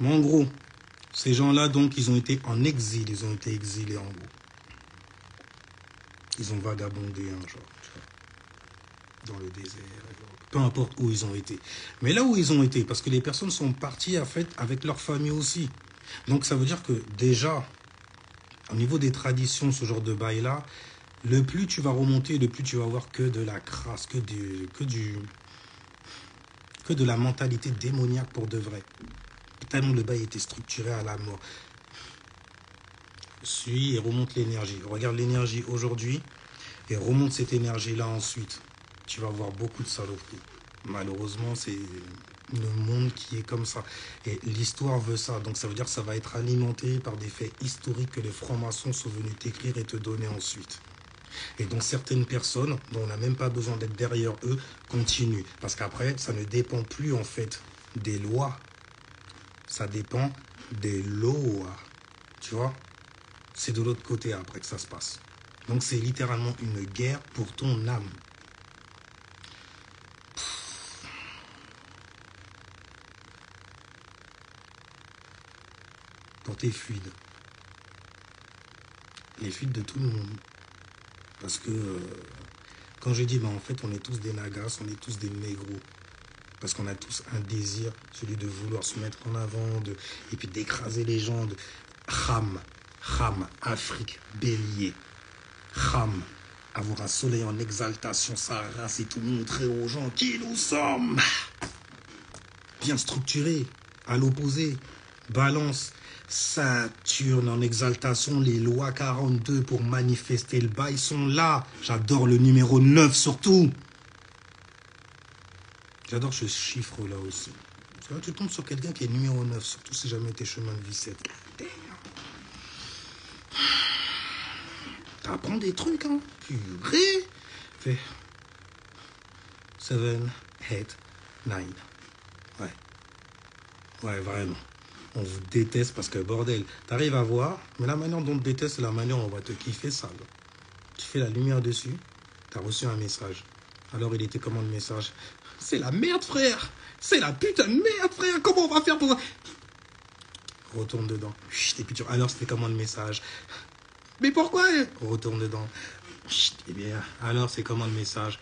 Mais en gros, ces gens-là, donc, ils ont été en exil. Ils ont été exilés, en gros. Ils ont vagabondé un jour, tu vois, dans le désert. Peu importe où ils ont été. Mais là où ils ont été, parce que les personnes sont parties, en fait, avec leur famille aussi. Donc, ça veut dire que, déjà, au niveau des traditions, ce genre de bail-là, le plus tu vas remonter, le plus tu vas avoir que de la crasse, que de la mentalité démoniaque pour de vrai. Tellement le bail était structuré à la mort. Suis et remonte l'énergie. Regarde l'énergie aujourd'hui et remonte cette énergie-là ensuite. Tu vas avoir beaucoup de saloperies. Malheureusement, c'est le monde qui est comme ça. Et l'histoire veut ça. Donc ça veut dire que ça va être alimenté par des faits historiques que les francs-maçons sont venus t'écrire et te donner ensuite. Et donc certaines personnes, dont on n'a même pas besoin d'être derrière eux, continuent. Parce qu'après, ça ne dépend plus en fait des lois. Ça dépend des lois. Tu vois? C'est de l'autre côté après que ça se passe. Donc c'est littéralement une guerre pour ton âme. Pour tes fluides. Les fluides de tout le monde. Parce que quand je dis, en fait, on est tous des nagas, on est tous des négros. Parce qu'on a tous un désir, celui de vouloir se mettre en avant, et puis d'écraser les gens. Kham, Afrique, bélier. Kham, avoir un soleil en exaltation, sa race et tout montrer aux gens qui nous sommes. Bien structuré, à l'opposé. Balance, Saturne en exaltation, les lois 42 pour manifester le bail sont là. J'adore le numéro 9 surtout. J'adore ce chiffre-là aussi. Là, tu tombes sur quelqu'un qui est numéro 9, surtout si jamais t'es chemin de vie 7. T'apprends des trucs, hein. Purée. Fais 7, 8, 9. Ouais. Ouais, vraiment. On vous déteste parce que, bordel, t'arrives à voir, mais la manière dont on te déteste, c'est la manière dont on va te kiffer ça. Là. Tu fais la lumière dessus, t'as reçu un message. Alors, il était comment le message? C'est la merde, frère. C'est la putain de merde, frère. Comment on va faire pour ça? Retourne dedans. Chut, et puis alors, c'était comment le message? Mais pourquoi? Retourne dedans. Chut, eh bien, alors, c'est comment le message?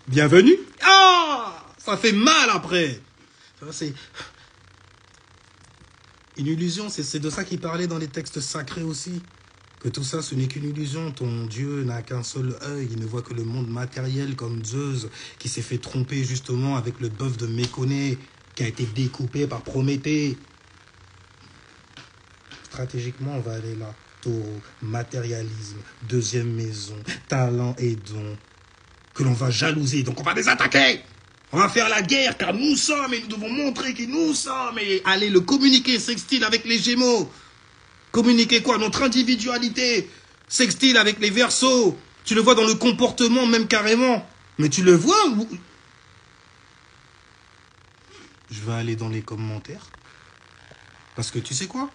Bienvenue. Ah, ça fait mal après. C'est une illusion, c'est de ça qu'il parlait dans les textes sacrés aussi. Que tout ça, ce n'est qu'une illusion. Ton Dieu n'a qu'un seul œil. Il ne voit que le monde matériel comme Zeus, qui s'est fait tromper justement avec le bœuf de Méconé, qui a été découpé par Prométhée. Stratégiquement, on va aller là. Taureau, matérialisme, deuxième maison, talent et don. Que l'on va jalouser, donc on va les attaquer. On va faire la guerre, car nous sommes, et nous devons montrer qui nous sommes, et aller le communiquer, sextile, avec les Gémeaux. Communiquer quoi? Notre individualité. Sextile avec les Verseaux. Tu le vois dans le comportement, même carrément. Mais tu le vois ou... Je vais aller dans les commentaires. Parce que tu sais quoi?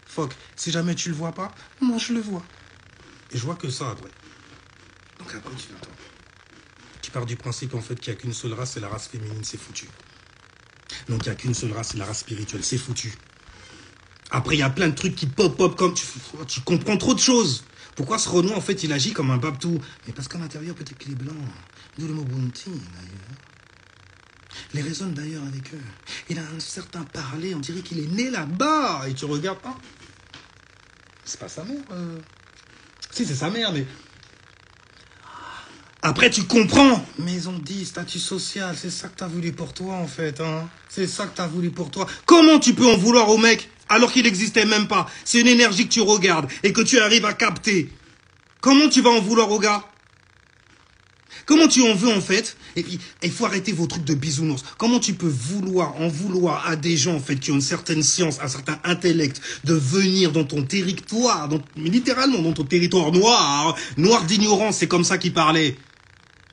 Fuck, si jamais tu le vois pas, moi je le vois. Et je vois que ça après. Donc après tu l'entends. Tu pars du principe en fait qu'il n'y a qu'une seule race, c'est la race féminine, c'est foutu. Donc il n'y a qu'une seule race, c'est la race spirituelle, c'est foutu. Après il y a plein de trucs qui pop comme tu comprends trop de choses. Pourquoi ce Renoir en fait il agit comme un babtou? Mais parce qu'à l'intérieur peut-être qu'il est blanc. D'où le mot bounty d'ailleurs. Les raisonne d'ailleurs avec eux. Il a un certain parler, on dirait qu'il est né là-bas. Et tu regardes, ah, c'est pas sa mère. Si, c'est sa mère, mais... Après, tu comprends. Mais ils ont dit statut social, c'est ça que t'as voulu pour toi, en fait. Hein. C'est ça que t'as voulu pour toi. Comment tu peux en vouloir au mec alors qu'il n'existait même pas? C'est une énergie que tu regardes et que tu arrives à capter. Comment tu vas en vouloir au gars? Comment tu en veux, en fait? Et puis, il faut arrêter vos trucs de bisounours. Comment tu peux en vouloir à des gens, en fait, qui ont une certaine science, un certain intellect, de venir dans ton territoire, littéralement dans ton territoire noir, noir d'ignorance, c'est comme ça qu'ils parlaient.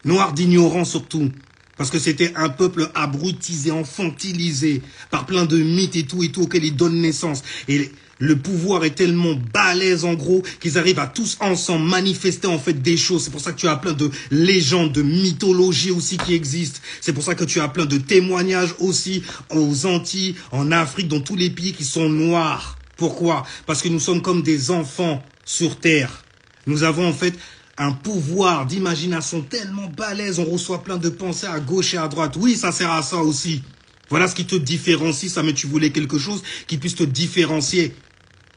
Noir d'ignorance surtout. Parce que c'était un peuple abrutisé, enfantilisé, par plein de mythes et tout, auxquels ils donnent naissance. Et le pouvoir est tellement balèze, en gros, qu'ils arrivent à tous ensemble manifester, en fait, des choses. C'est pour ça que tu as plein de légendes, de mythologies aussi qui existent. C'est pour ça que tu as plein de témoignages aussi aux Antilles, en Afrique, dans tous les pays qui sont noirs. Pourquoi? Parce que nous sommes comme des enfants sur Terre. Nous avons, en fait, un pouvoir d'imagination tellement balèze, on reçoit plein de pensées à gauche et à droite. Oui, ça sert à ça aussi. Voilà ce qui te différencie, ça, mais tu voulais quelque chose qui puisse te différencier.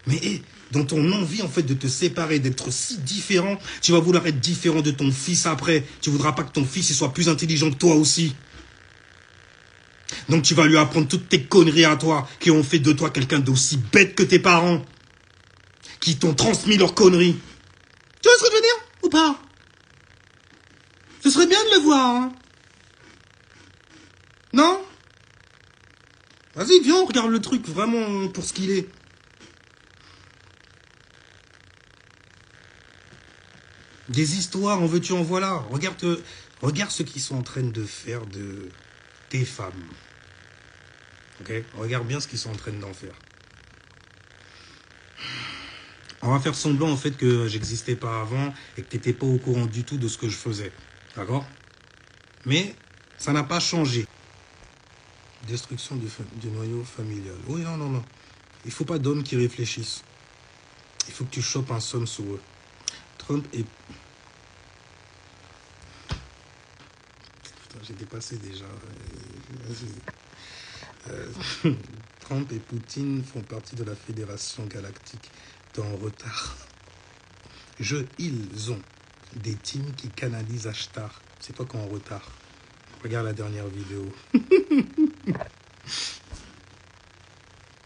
Mais dans ton envie, en fait, de te séparer, d'être si différent, tu vas vouloir être différent de ton fils après. Tu voudras pas que ton fils il soit plus intelligent que toi aussi. Donc tu vas lui apprendre toutes tes conneries à toi, qui ont fait de toi quelqu'un d'aussi bête que tes parents, qui t'ont transmis leurs conneries. Tu vois ce que je veux dire? Ou pas? Ce serait bien de le voir, hein? Non? Vas-y, viens, on regarde le truc vraiment pour ce qu'il est. Des histoires, en veux-tu, en voilà. Regarde ce qu'ils sont en train de faire de tes femmes. Ok? Regarde bien ce qu'ils sont en train d'en faire. On va faire semblant, en fait, que j'existais pas avant et que tu n'étais pas au courant du tout de ce que je faisais. D'accord? Mais ça n'a pas changé. Destruction du noyau familial. Oui, non, non, non. Il faut pas d'hommes qui réfléchissent. Il faut que tu chopes un somme sur eux. Trump est... Putain, j'ai dépassé déjà. Trump et Poutine font partie de la Fédération Galactique. T'es en retard. Ils ont des teams qui canalisent Ashtar. C'est toi qui es en retard. Regarde la dernière vidéo.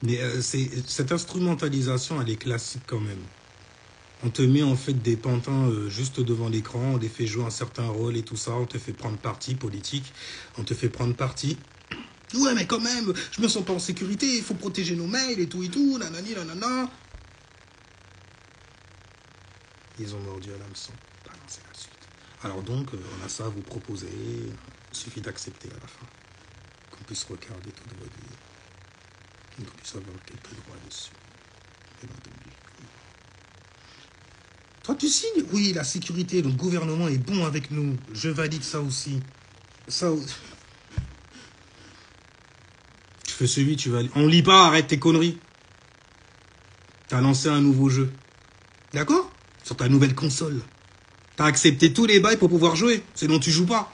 Mais cette instrumentalisation, elle est classique quand même. On te met en fait des pantins juste devant l'écran, on les fait jouer un certain rôle et tout ça, on te fait prendre parti politique, on te fait prendre parti. Ouais, mais quand même, je me sens pas en sécurité, il faut protéger nos mails et tout, nanani, nanana. Ils ont mordu à l'hameçon. C'est la suite. Alors donc, on a ça à vous proposer. Il suffit d'accepter à la fin. Qu'on puisse regarder toute votre vie. Qu'on puisse avoir quelques droits dessus. Bien entendu. Toi, tu signes? Oui, la sécurité, le gouvernement est bon avec nous. Je valide ça aussi. Ça aussi. Tu fais celui, tu valides. On lit pas, arrête tes conneries. T'as lancé un nouveau jeu. D'accord? Sur ta nouvelle console. T'as accepté tous les bails pour pouvoir jouer. Sinon, tu joues pas.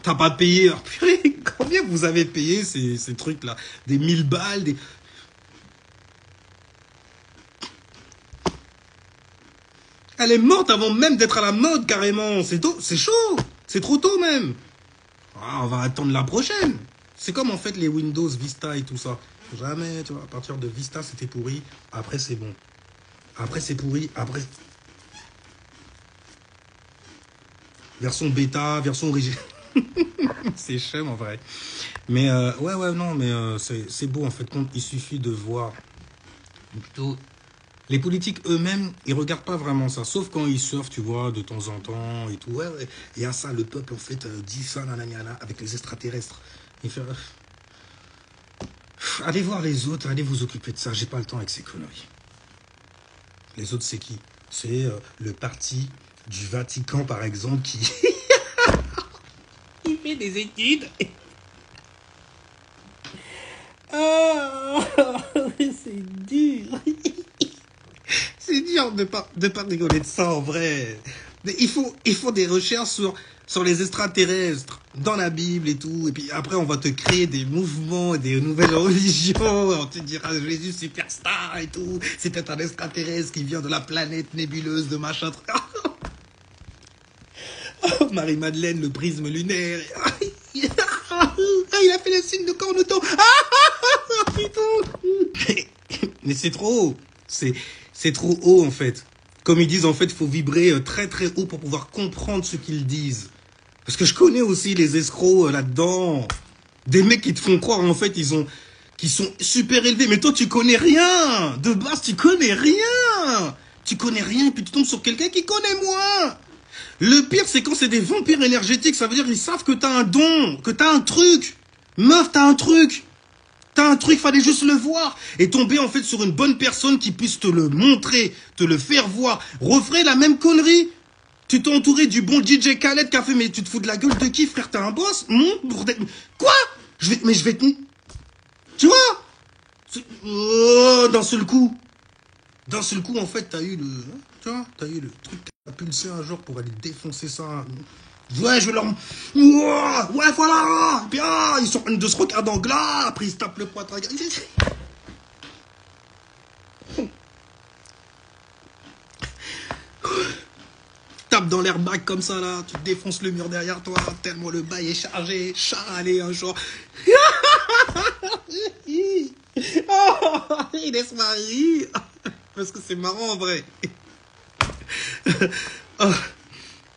T'as pas payé. Alors, purée, combien vous avez payé ces trucs-là? Des 1000 balles, des... Elle est morte avant même d'être à la mode, carrément. C'est chaud. C'est trop tôt, même. Ah, on va attendre la prochaine. C'est comme, en fait, les Windows Vista et tout ça. Jamais, tu vois, à partir de Vista, c'était pourri. Après, c'est bon. Après, c'est pourri. Après... Version bêta, version originale. C'est chum, en vrai. Mais, ouais, non, mais c'est beau, en fait. Il suffit de voir. Plutôt... Les politiques eux-mêmes, ils regardent pas vraiment ça. Sauf quand ils surfent, tu vois, de temps en temps et tout. Ouais, il y a ça, le peuple, en fait, dit ça, nanana, avec les extraterrestres. Il fait... Allez voir les autres, allez vous occuper de ça. J'ai pas le temps avec ces conneries. Les autres, c'est qui? C'est le parti du Vatican, par exemple, qui... Il fait des études. Oh, c'est dur. C'est dur de pas rigoler de ça, en vrai. Il faut des recherches sur les extraterrestres, dans la Bible et tout. Et puis après, on va te créer des mouvements, des nouvelles religions. On te dira Jésus superstar et tout. C'est peut-être un extraterrestre qui vient de la planète nébuleuse de machin truc. Marie-Madeleine, le prisme lunaire. Il a fait le signe de corneton. Putain. Mais c'est trop haut. C'est trop haut, en fait. Comme ils disent, en fait, il faut vibrer très très haut pour pouvoir comprendre ce qu'ils disent. Parce que je connais aussi les escrocs là-dedans. Des mecs qui te font croire, en fait, qui sont super élevés. Mais toi, tu connais rien. De base, tu connais rien. Tu connais rien et puis tu tombes sur quelqu'un qui connaît moins. Le pire, c'est quand c'est des vampires énergétiques. Ça veut dire qu'ils savent que t'as un don, que t'as un truc. Meuf, t'as un truc. T'as un truc, fallait juste le voir. Et tomber, en fait, sur une bonne personne qui puisse te le montrer, te le faire voir. Referait la même connerie. Tu t'es entouré du bon DJ Khaled qui a fait, mais tu te fous de la gueule de qui, frère? T'es un boss? Bordel. Quoi? Mais je vais te... Tu vois? Oh, d'un seul coup, en fait, t'as eu le... Tu vois? T'as eu le truc qui a pulsé un jour pour aller défoncer ça. Ouais, je vais leur... Ouais, voilà. Bien, ils sont en train de se regarder en glace. Après, ils se tapent le poitrail. Tape dans l'airbag comme ça, là. Tu défonces le mur derrière toi. Tellement le bail est chargé. Charalé un jour. Il laisse-moi rire. Parce que c'est marrant, en vrai.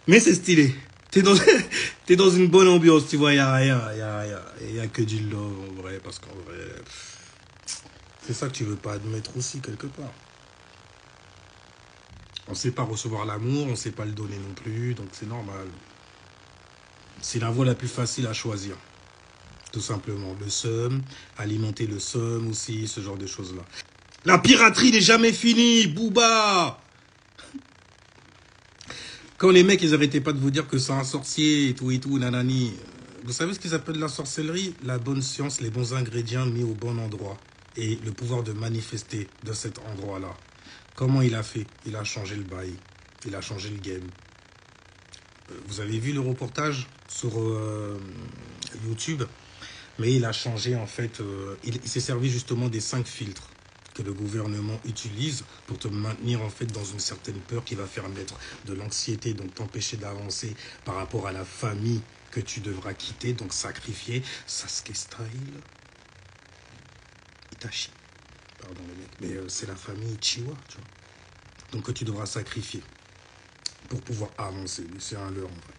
Mais c'est stylé. T'es dans une bonne ambiance, tu vois, il n'y a rien, il y a que du love, en vrai, parce qu'en vrai, c'est ça que tu veux pas admettre aussi, quelque part. On sait pas recevoir l'amour, on sait pas le donner non plus, donc c'est normal. C'est la voie la plus facile à choisir, tout simplement. Le seum, alimenter le seum aussi, ce genre de choses-là. La piraterie n'est jamais finie, Booba! Quand les mecs, ils arrêtaient pas de vous dire que c'est un sorcier et tout, nanani. Vous savez ce qu'ils appellent la sorcellerie? La bonne science, les bons ingrédients mis au bon endroit. Et le pouvoir de manifester de cet endroit-là. Comment il a fait? Il a changé le bail. Il a changé le game. Vous avez vu le reportage sur YouTube? Mais il a changé, en fait. Il s'est servi justement des 5 filtres que le gouvernement utilise pour te maintenir en fait dans une certaine peur qui va faire naître de l'anxiété, donc t'empêcher d'avancer par rapport à la famille que tu devras quitter, donc sacrifier. Sasuke style. Itachi. Pardon les mecs, mais c'est la famille Chiwa, tu vois. Donc que tu devras sacrifier pour pouvoir avancer. C'est un leurre en vrai.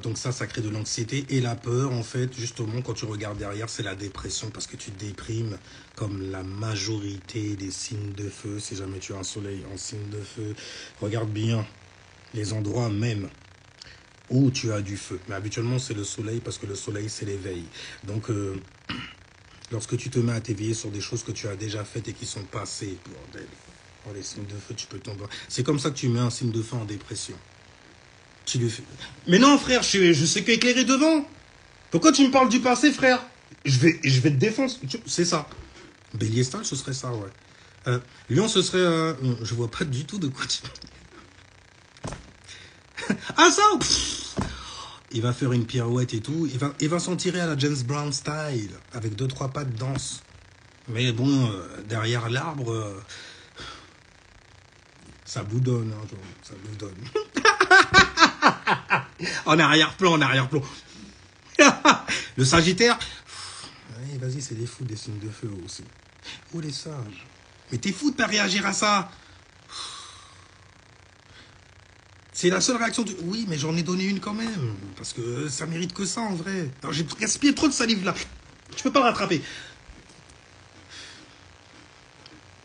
Donc ça crée de l'anxiété et la peur, en fait, justement, quand tu regardes derrière, c'est la dépression parce que tu déprimes comme la majorité des signes de feu. Si jamais tu as un soleil en signe de feu, regarde bien les endroits même où tu as du feu. Mais habituellement, c'est le soleil parce que le soleil, c'est l'éveil. Donc, lorsque tu te mets à t'éveiller sur des choses que tu as déjà faites et qui sont passées, bordel, oh, les signes de feu, tu peux tomber. C'est comme ça que tu mets un signe de feu en dépression. Mais non, frère, je sais qu'éclairer devant. Pourquoi tu me parles du passé, frère? Je vais te défendre. C'est ça. Bélier style, ce serait ça, ouais. Lion, ce serait... je vois pas du tout de quoi tu... Ah, ça il va faire une pirouette et tout. Il va s'en tirer à la James Brown style. Avec 2-3 pas de danse. Mais bon, derrière l'arbre... ça boudonne, hein, genre, ça boudonne. En arrière-plan. Le Sagittaire. Allez, vas-y, c'est des fous des signes de feu aussi. Oh, les sages. Mais t'es fou de pas réagir à ça. C'est la seule réaction de... Oui, mais j'en ai donné une quand même. Parce que ça mérite que ça, en vrai. J'ai gaspillé trop de salive, là. Je peux pas le rattraper.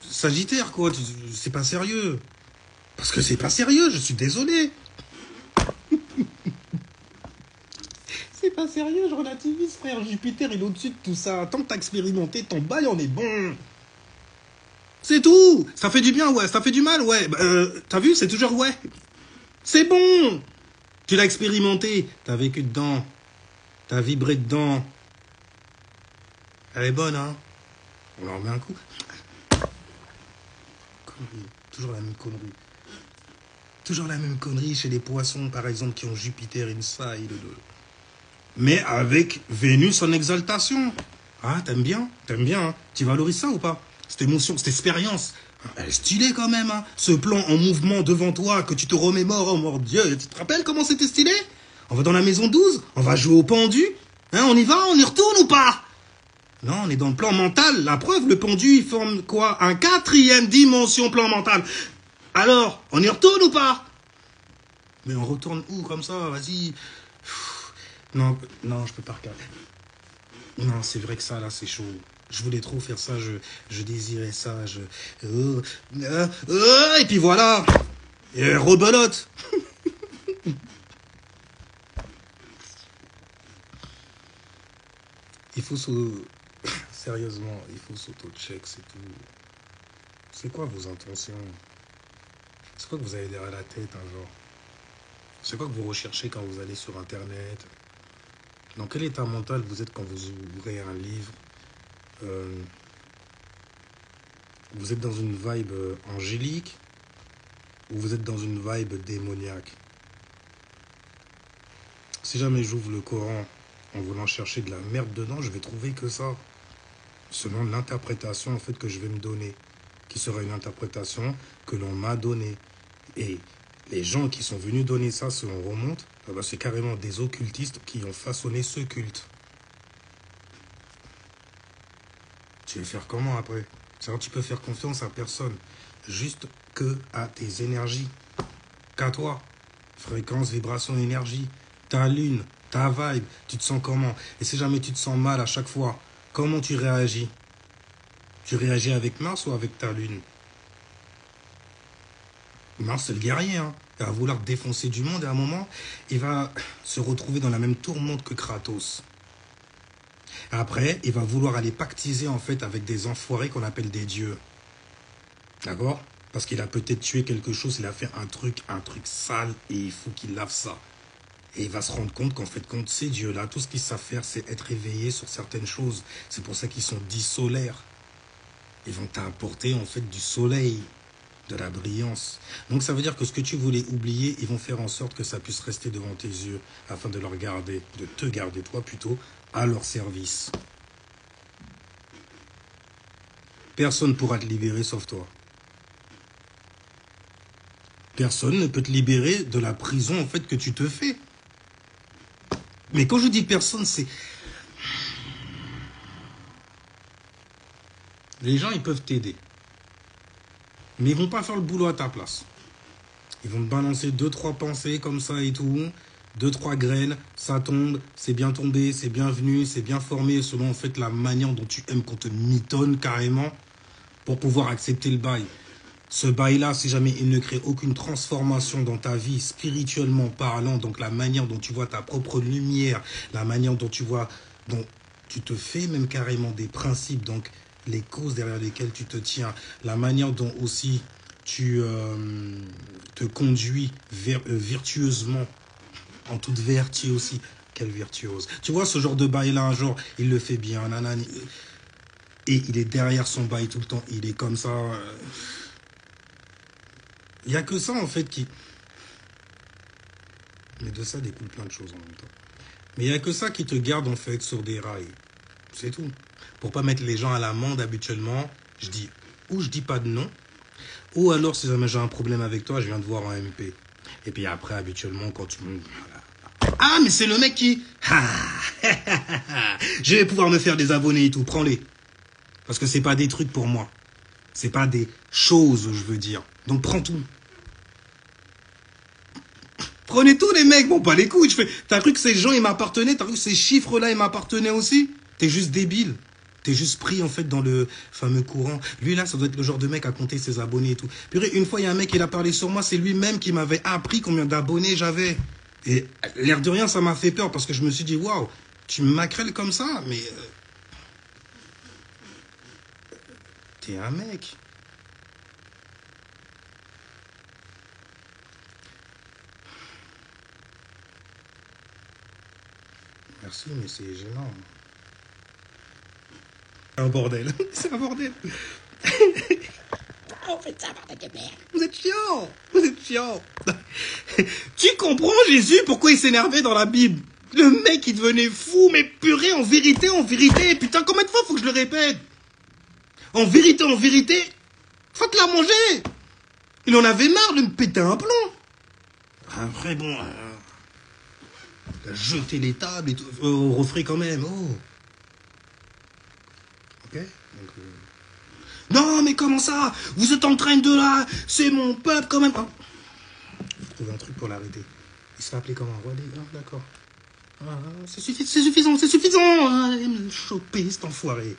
Sagittaire, quoi. C'est pas sérieux. Parce que c'est pas sérieux, je suis désolé. C'est pas sérieux, je relativise, frère. Jupiter, il est au-dessus de tout ça. Tant que t'as expérimenté, ton bail, on est bon. C'est tout. Ça fait du bien, ouais. Ça fait du mal, ouais. T'as vu, c'est toujours ouais. C'est bon. Tu l'as expérimenté. T'as vécu dedans. T'as vibré dedans. Elle est bonne, hein. On en remet un coup. Connerie. Toujours la même connerie. Toujours la même connerie chez les poissons, par exemple, qui ont Jupiter inside. Mais avec Vénus en exaltation. Ah, t'aimes bien? T'aimes bien, hein? Tu valorises ça ou pas? Cette émotion, cette expérience. Elle est stylée quand même, hein. Ce plan en mouvement devant toi, que tu te remémores, oh mon Dieu, tu te rappelles comment c'était stylé? On va dans la maison 12, on va jouer au pendu, hein, on y va, on y retourne ou pas? Non, on est dans le plan mental, la preuve, le pendu, il forme quoi? Un 4e dimension plan mental. Alors, on y retourne ou pas? Mais on retourne où, comme ça, vas-y. Non, non, je peux pas regarder. Non, c'est vrai que ça, là, c'est chaud. Je voulais trop faire ça, je désirais ça, et puis voilà. Et rebelote. Il faut sérieusement, il faut s'auto-check, c'est tout. C'est quoi vos intentions? C'est quoi que vous avez derrière la tête, un jour? C'est quoi que vous recherchez quand vous allez sur Internet? Dans quel état mental vous êtes quand vous ouvrez un livre? Vous êtes dans une vibe angélique ou vous êtes dans une vibe démoniaque? Si jamais j'ouvre le Coran en voulant chercher de la merde dedans, je vais trouver que ça. Selon l'interprétation en fait que je vais me donner, qui sera une interprétation que l'on m'a donnée. Et les gens qui sont venus donner ça, si on remonte, c'est carrément des occultistes qui ont façonné ce culte. Tu veux faire comment après? C'est-à-dire tu peux faire confiance à personne, juste que à tes énergies, qu'à toi. Fréquence, vibration, énergie, ta lune, ta vibe, tu te sens comment? Et si jamais tu te sens mal à chaque fois, comment tu réagis? Tu réagis avec Mars ou avec ta lune? Mars, c'est le guerrier, hein. Il va vouloir défoncer du monde et à un moment, il va se retrouver dans la même tourmente que Kratos. Après, il va vouloir aller pactiser en fait avec des enfoirés qu'on appelle des dieux. D'accord? Parce qu'il a peut-être tué quelque chose, il a fait un truc sale et il faut qu'il lave ça. Et il va se rendre compte qu'en fait, contre ces dieux-là, tout ce qu'ils savent faire, c'est être éveillés sur certaines choses. C'est pour ça qu'ils sont dits solaires. Ils vont t'apporter en fait du soleil, de la brillance. Donc ça veut dire que ce que tu voulais oublier, ils vont faire en sorte que ça puisse rester devant tes yeux afin de leur garder, de te garder toi plutôt, à leur service. Personne ne pourra te libérer sauf toi. Personne ne peut te libérer de la prison en fait que tu te fais. Mais quand je dis personne, c'est... Les gens, ils peuvent t'aider. Mais ils vont pas faire le boulot à ta place. Ils vont te balancer 2-3 pensées comme ça et tout. 2-3 graines, ça tombe, c'est bien tombé, c'est bienvenu, c'est bien formé selon en fait la manière dont tu aimes qu'on te mitonne carrément pour pouvoir accepter le bail. Ce bail-là, si jamais il ne crée aucune transformation dans ta vie, spirituellement parlant, donc la manière dont tu vois ta propre lumière, la manière dont tu vois, dont tu te fais même carrément des principes, donc les causes derrière lesquelles tu te tiens, la manière dont aussi tu te conduis virtueusement, en toute vertu aussi. Quelle virtuose. Tu vois, ce genre de bail-là, un jour, il le fait bien, nanani, et il est derrière son bail tout le temps, il est comme ça... Il n'y a que ça, en fait, qui... Mais de ça découle plein de choses en même temps. Mais il n'y a que ça qui te garde, en fait, sur des rails. C'est tout. Pour pas mettre les gens à l'amende, habituellement, je dis... Ou je dis pas de non, ou alors, si jamais j'ai un problème avec toi, je viens te voir en MP. Et puis après, habituellement, quand tu me... Ah, mais c'est le mec qui... Je vais pouvoir me faire des abonnés et tout, prends-les. Parce que c'est pas des trucs pour moi. C'est pas des choses, je veux dire. Donc prends tout. Prenez tout les mecs, bon pas les couilles. T'as cru que ces gens ils m'appartenaient? T'as cru que ces chiffres-là ils m'appartenaient aussi? T'es juste débile. T'es juste pris en fait dans le fameux courant. Lui là, ça doit être le genre de mec à compter ses abonnés et tout. Puis une fois il y a un mec qui a parlé sur moi, c'est lui-même qui m'avait appris combien d'abonnés j'avais. Et l'air de rien, ça m'a fait peur parce que je me suis dit waouh, tu me maquerelles comme ça, mais t'es un mec. Merci, mais c'est gênant. C'est un bordel. C'est un bordel. Oh, faites ça, bordel de merde. Vous êtes chiant. Vous êtes chiant. Tu comprends, Jésus, pourquoi il s'énervait dans la Bible? Le mec, il devenait fou, mais purée, en vérité. Putain, combien de fois faut que je le répète? En vérité, Faites-la manger. Il en avait marre de me péter un plomb. Après, bon, il a jeté les tables et tout, au refrain quand même. Oh. Ok. Donc, non, mais comment ça? Vous êtes en train de là? C'est mon peuple quand même. Oh. Faut trouver un truc pour l'arrêter. Il se fait appeler comment? Wally? Ah, d'accord. Ah, c'est suffisant, c'est suffisant. Ah, il me choper, cet enfoiré.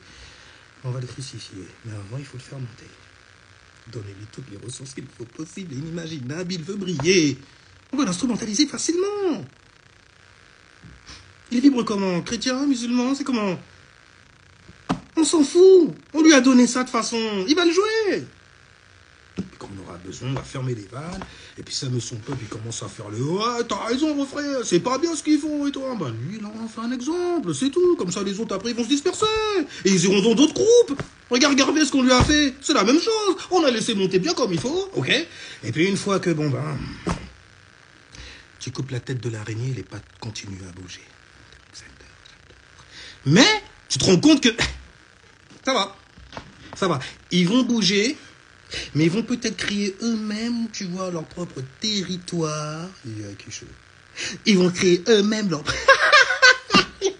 On va le crucifier. Mais avant, il faut le faire monter. Donnez-lui toutes les ressources qu'il faut possibles et inimaginables. Il veut briller. On va l'instrumentaliser facilement. Il vibre comment? Chrétien, musulman, c'est comment? On s'en fout. On lui a donné ça de façon... Il va le jouer. Et quand on aura besoin, on va fermer les vannes. Et puis ça met son peuple, il commence à faire le... Ouais, t'as raison, mon frère, c'est pas bien ce qu'ils font et toi. Bah lui, là, on fait un exemple, c'est tout. Comme ça, les autres, après, ils vont se disperser. Et ils iront dans d'autres groupes. Regardez ce qu'on lui a fait. C'est la même chose. On a laissé monter bien comme il faut, ok? Et puis une fois que, bon, ben... Tu coupes la tête de l'araignée, les pattes continuent à bouger. Mais, tu te rends compte que... Ça va. Ça va. Ils vont bouger... Mais ils vont peut-être créer eux-mêmes, tu vois, leur propre territoire. Il y a quelque chose. Ils vont créer eux-mêmes leur...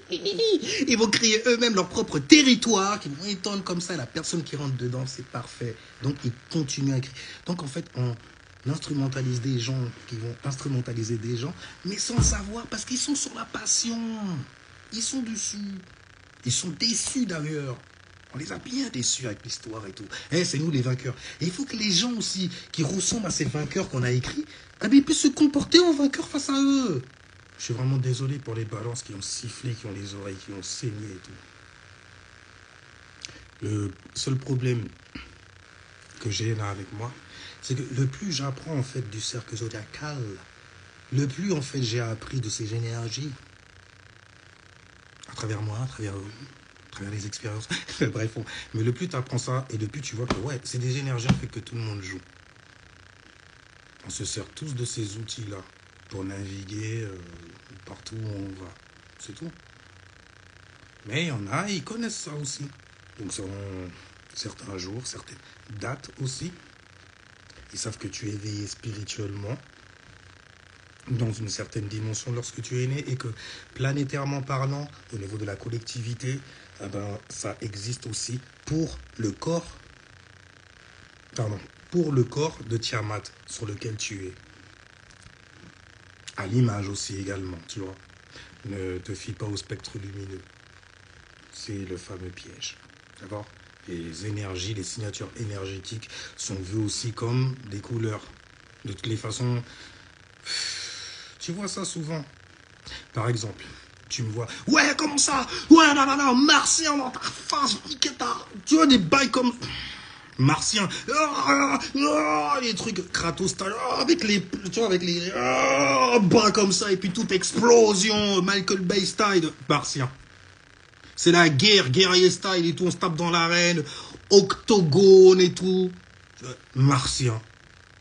Ils vont créer eux-mêmes leur propre territoire, qui vont étendre comme ça. La personne qui rentre dedans, c'est parfait. Donc, ils continuent à créer. Donc, en fait, on instrumentalise des gens qui vont instrumentaliser des gens, mais sans savoir, parce qu'ils sont sur la passion. Ils sont dessus. Ils sont déçus, d'ailleurs. On les a bien déçus avec l'histoire et tout. C'est nous les vainqueurs. Et il faut que les gens aussi, qui ressemblent à ces vainqueurs qu'on a écrits, ils puissent se comporter en vainqueurs face à eux. Je suis vraiment désolé pour les balances qui ont sifflé, qui ont les oreilles, qui ont saigné et tout. Le seul problème que j'ai là avec moi, c'est que le plus j'apprends en fait du cercle zodiacal, le plus en fait j'ai appris de ces énergies, à travers moi, à travers eux, à travers les expériences, bref, mais le plus tu apprends ça, et le plus tu vois que ouais, c'est des énergies en fait que tout le monde joue. On se sert tous de ces outils-là pour naviguer partout où on va. C'est tout. Mais il y en a, ils connaissent ça aussi. Donc selon certains jours, certaines dates aussi, ils savent que tu es éveillé spirituellement dans une certaine dimension lorsque tu es né et que planétairement parlant, au niveau de la collectivité, ça existe aussi pour le corps, pour le corps de Tiamat sur lequel tu es. À l'image aussi également, tu vois. Ne te fie pas au spectre lumineux. C'est le fameux piège. D'accord? Les énergies, les signatures énergétiques sont vues aussi comme des couleurs. De toutes les façons, tu vois ça souvent. Par exemple, tu me vois, ouais, comment ça? Ouais, non, martien dans ta face, tu vois des bails comme... Martien, les trucs Kratos, avec les, tu vois, avec les bras comme ça, et puis toute explosion, Michael Bay style, Martien. C'est la guerre, guerrier style et tout, on se tape dans l'arène, octogone et tout. Martien.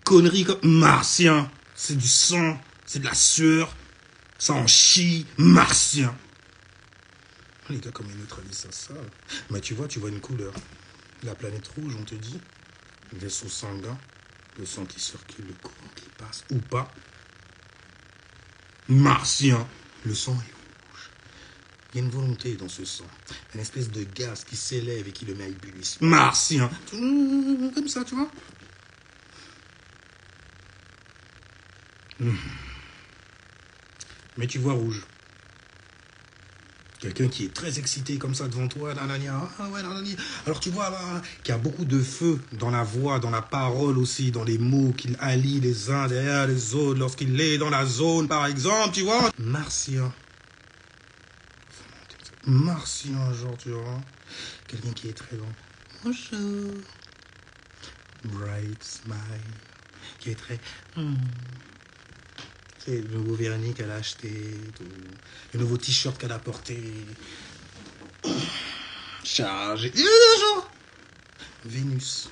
Connerie comme Martien. C'est du sang, c'est de la sueur, ça en chie, Martien. Les gars, comment ils neutralisent ça? Mais tu vois une couleur. La planète rouge, on te dit, vaisseau sanguin, le sang qui circule, le courant qui passe, ou pas. Martien, le sang est rouge. Il y a une volonté dans ce sang, une espèce de gaz qui s'élève et qui le met à ébullition. Martien, comme ça, tu vois. Mais tu vois rouge. Quelqu'un qui est très excité comme ça devant toi, alors tu vois là, qu'il y a beaucoup de feu dans la voix, dans la parole aussi, dans les mots qu'il allie les uns derrière les autres, lorsqu'il est dans la zone par exemple, tu vois. Martien, genre tu vois, quelqu'un qui est très bon. Bonjour, bright smile, qui est très... C'est le nouveau vernis qu'elle a acheté, tout. Le nouveau t-shirt qu'elle a porté. Chargé. Vénus.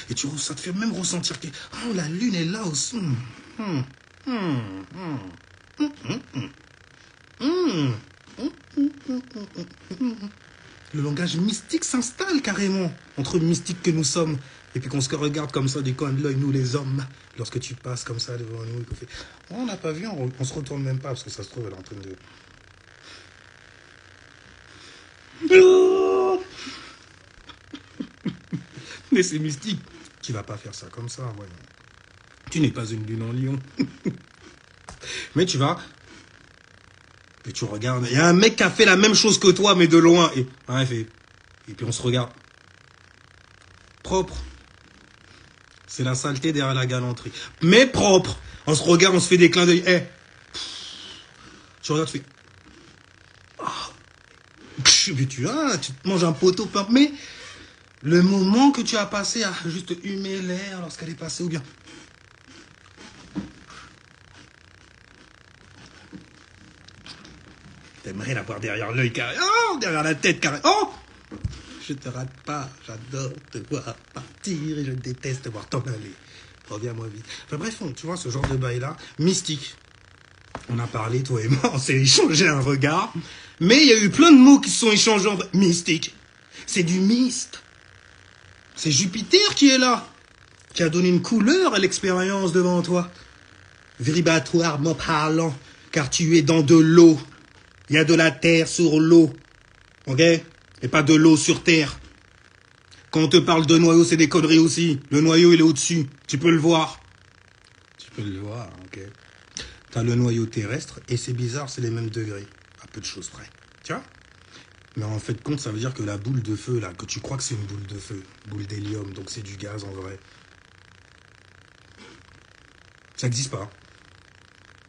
Et ça te fait même ressentir que oh, la lune est là aussi. Le langage mystique s'installe carrément entre mystiques que nous sommes. Et puis qu'on se regarde comme ça du coin de l'œil, nous les hommes. Lorsque tu passes comme ça devant nous et qu'on fait... Oh, on n'a pas vu, on se retourne même pas parce que ça se trouve, elle est en train de... Mais c'est mystique. Tu vas pas faire ça comme ça, voyons. Tu n'es pas une lune en lion. Mais tu vas... Et tu regardes, il y a un mec qui a fait la même chose que toi, mais de loin. Et, hein, et puis on se regarde. Propre. C'est la saleté derrière la galanterie. Mais propre. On se regarde, on se fait des clins d'œil. Hey. Tu regardes, tu fais... Oh. Mais tu te manges un poteau. Mais le moment que tu as passé à juste humer l'air lorsqu'elle est passée, ou bien... T'aimerais la voir derrière l'œil carré. Oh, derrière la tête carré. Oh, je te rate pas. J'adore te voir partir et je déteste te voir t'en aller. Reviens-moi vite. Enfin bref, tu vois, ce genre de bail-là, mystique. On a parlé, toi et moi, on s'est échangé un regard. Mais il y a eu plein de mots qui se sont échangés en mystique. C'est du mist. C'est Jupiter qui est là. Qui a donné une couleur à l'expérience devant toi. Vibratoirement parlant, car tu es dans de l'eau. Il y a de la terre sur l'eau, ok? Et pas de l'eau sur terre. Quand on te parle de noyau, c'est des conneries aussi. Le noyau, il est au-dessus. Tu peux le voir. Tu peux le voir, ok? T'as le noyau terrestre, et c'est bizarre, c'est les mêmes degrés. À peu de choses près. Tu vois? Mais en fait, compte, ça veut dire que la boule de feu, là, que tu crois que c'est une boule de feu, boule d'hélium, donc c'est du gaz en vrai. Ça n'existe pas.